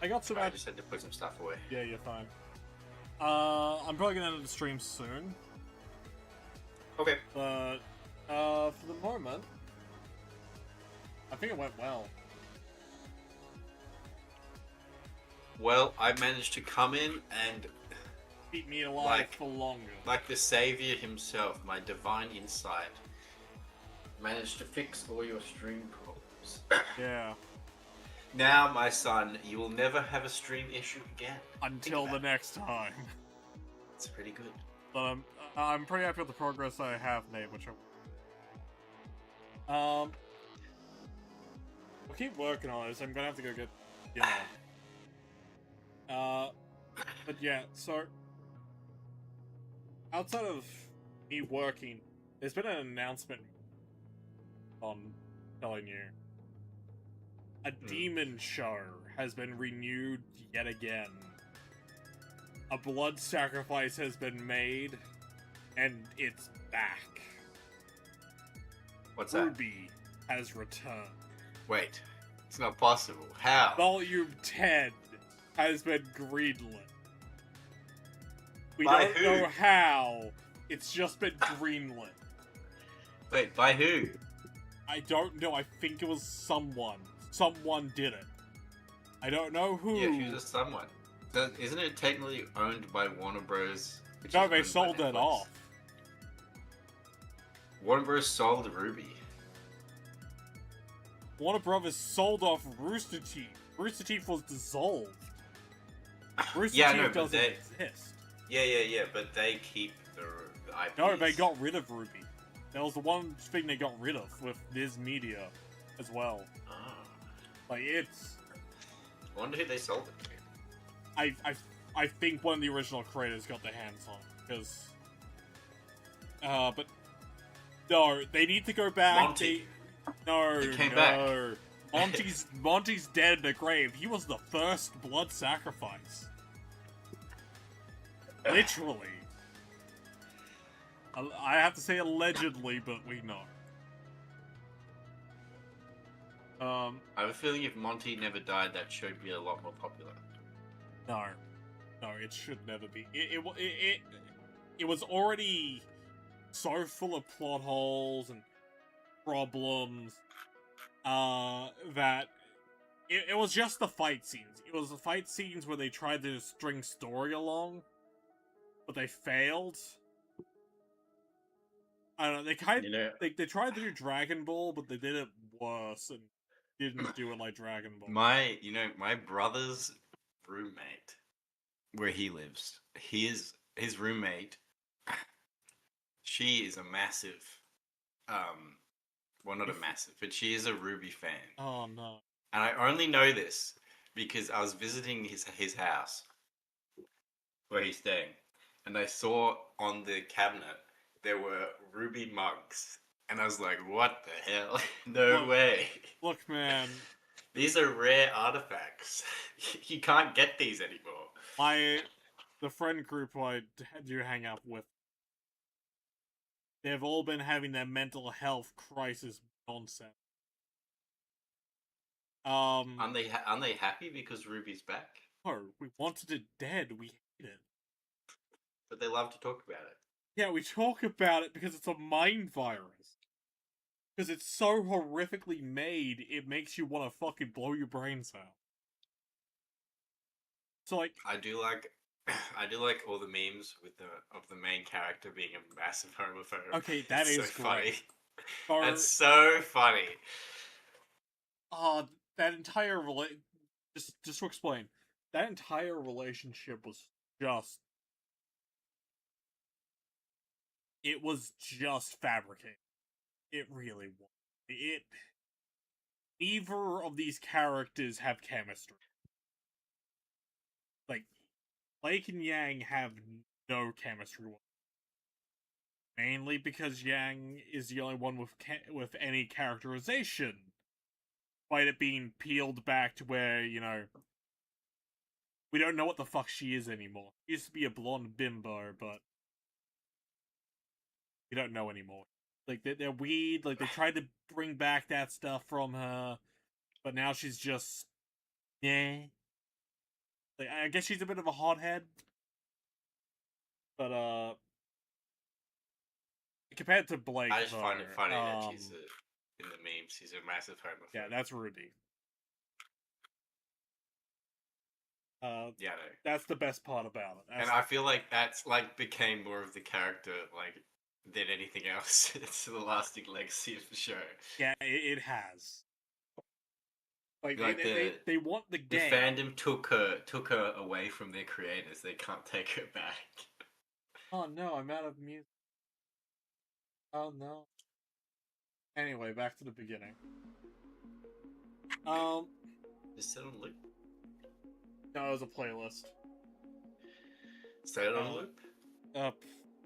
Speaker 1: I got some.
Speaker 2: I just had to put some stuff away.
Speaker 1: Yeah, you're fine. I'm probably gonna end the stream soon.
Speaker 2: Okay.
Speaker 1: But for the moment, I think it went well.
Speaker 2: Well, I managed to come in and
Speaker 1: Keep me alive for longer.
Speaker 2: like the savior himself, my divine insight, managed to fix all your stream problems.
Speaker 1: Yeah.
Speaker 2: Now, my son, you will never have a stream issue again.
Speaker 1: Until the next time.
Speaker 2: It's pretty good.
Speaker 1: But I'm pretty happy with the progress I have made, which we'll keep working on this. I'm gonna have to go get but yeah, so outside of me working, there's been an announcement on telling you. a demon show has been renewed yet again. A blood sacrifice has been made, and it's back.
Speaker 2: What's that?
Speaker 1: Ruby has returned.
Speaker 2: Wait, it's not possible. How?
Speaker 1: Volume 10 has been greenlit. We
Speaker 2: By
Speaker 1: don't
Speaker 2: who?
Speaker 1: know how. It's just been greenlit.
Speaker 2: Wait, by who?
Speaker 1: I don't know. I think it was someone. Someone did it. I don't know who.
Speaker 2: Yeah, who's a someone? Isn't it technically owned by Warner Bros?
Speaker 1: No, they sold it off.
Speaker 2: Warner Bros sold Ruby.
Speaker 1: Warner Brothers sold off Rooster Teeth. Rooster Teeth was dissolved. Rooster
Speaker 2: Yeah,
Speaker 1: Teeth
Speaker 2: no, but
Speaker 1: doesn't
Speaker 2: they-
Speaker 1: exist.
Speaker 2: Yeah, but they keep the IPs.
Speaker 1: No, they got rid of Ruby. That was the one thing they got rid of with Viz Media as well.
Speaker 2: Oh.
Speaker 1: Like, it's...
Speaker 2: I wonder who they sold it to.
Speaker 1: I think one of the original creators got their hands on it, because... but... No, they need to go back.
Speaker 2: Monty.
Speaker 1: No,
Speaker 2: He came
Speaker 1: no.
Speaker 2: back.
Speaker 1: Monty's dead in the grave. He was the first blood sacrifice. Literally. I have to say allegedly, but we know.
Speaker 2: I have a feeling if Monty never died, that show would be a lot more popular.
Speaker 1: No, it should never be. It was already so full of plot holes and problems that it was just the fight scenes. It was the fight scenes where they tried to string story along, but they failed. I don't know. They tried to do Dragon Ball, but they did it worse and didn't do it like Dragon Ball.
Speaker 2: My brother's roommate, where he lives, his roommate, she is a massive, well, not a massive, but she is a Ruby fan.
Speaker 1: Oh no!
Speaker 2: And I only know this because I was visiting his house where he's staying, and I saw on the cabinet there were Ruby mugs, and I was like, "What the hell? No way!"
Speaker 1: Look, man.
Speaker 2: These are rare artifacts. You can't get these anymore.
Speaker 1: The friend group who I do hang out with, they've all been having their mental health crisis nonsense.
Speaker 2: Aren't they happy because Ruby's back?
Speaker 1: No, we wanted it dead. We hate it.
Speaker 2: But they love to talk about it.
Speaker 1: Yeah, we talk about it because it's a mind virus. Because it's so horrifically made, it makes you want to fucking blow your brains out. So, like...
Speaker 2: I do like all the memes of the main character being a massive homophobe.
Speaker 1: Okay, that is
Speaker 2: so
Speaker 1: great.
Speaker 2: Funny. That's so funny.
Speaker 1: That entire just to explain, that entire relationship was just... It was just fabricated. It really was. Neither of these characters have chemistry. Like, Blake and Yang have no chemistry. Mainly because Yang is the only one with any characterization. Despite it being peeled back to where, we don't know what the fuck she is anymore. She used to be a blonde bimbo, but we don't know anymore. Like, they're weird, like, they tried to bring back that stuff from her, but now she's just... yeah. Like, I guess she's a bit of a hothead. But, compared to Blake,
Speaker 2: I just find it funny that she's in the memes, she's a massive homophobe.
Speaker 1: Yeah, that's Ruby.
Speaker 2: Yeah, no.
Speaker 1: That's the best part about it.
Speaker 2: And I feel like that's, like, became more of the character, like, than anything else. It's the lasting legacy of the show.
Speaker 1: Yeah, it has. Like they want the
Speaker 2: The
Speaker 1: game.
Speaker 2: fandom took her away from their creators. They can't take her back.
Speaker 1: Oh no, I'm out of music. Oh no. Anyway, back to the beginning.
Speaker 2: Just set on loop.
Speaker 1: No, it was a playlist.
Speaker 2: Set it on loop.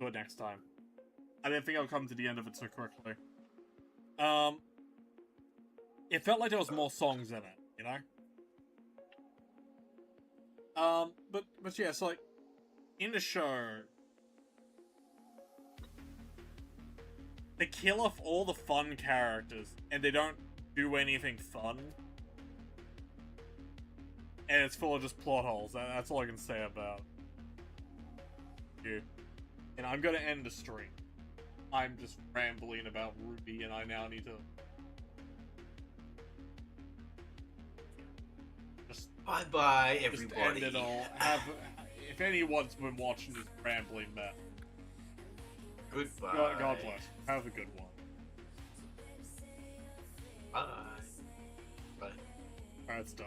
Speaker 1: Do it next time. I didn't think I would come to the end of it so quickly. It felt like there was more songs in it. you know. But yeah, so like in the show, they kill off all the fun characters, and they don't do anything fun. And it's full of just plot holes. That's all I can say about you. And I'm gonna end the stream. I'm just rambling about Ruby, and I now need to just
Speaker 2: Bye-bye,
Speaker 1: just
Speaker 2: everybody.
Speaker 1: end it all. If anyone's been watching this rambling mess,
Speaker 2: Goodbye.
Speaker 1: God bless. Have a good one.
Speaker 2: Bye. Bye.
Speaker 1: Alright, it's done.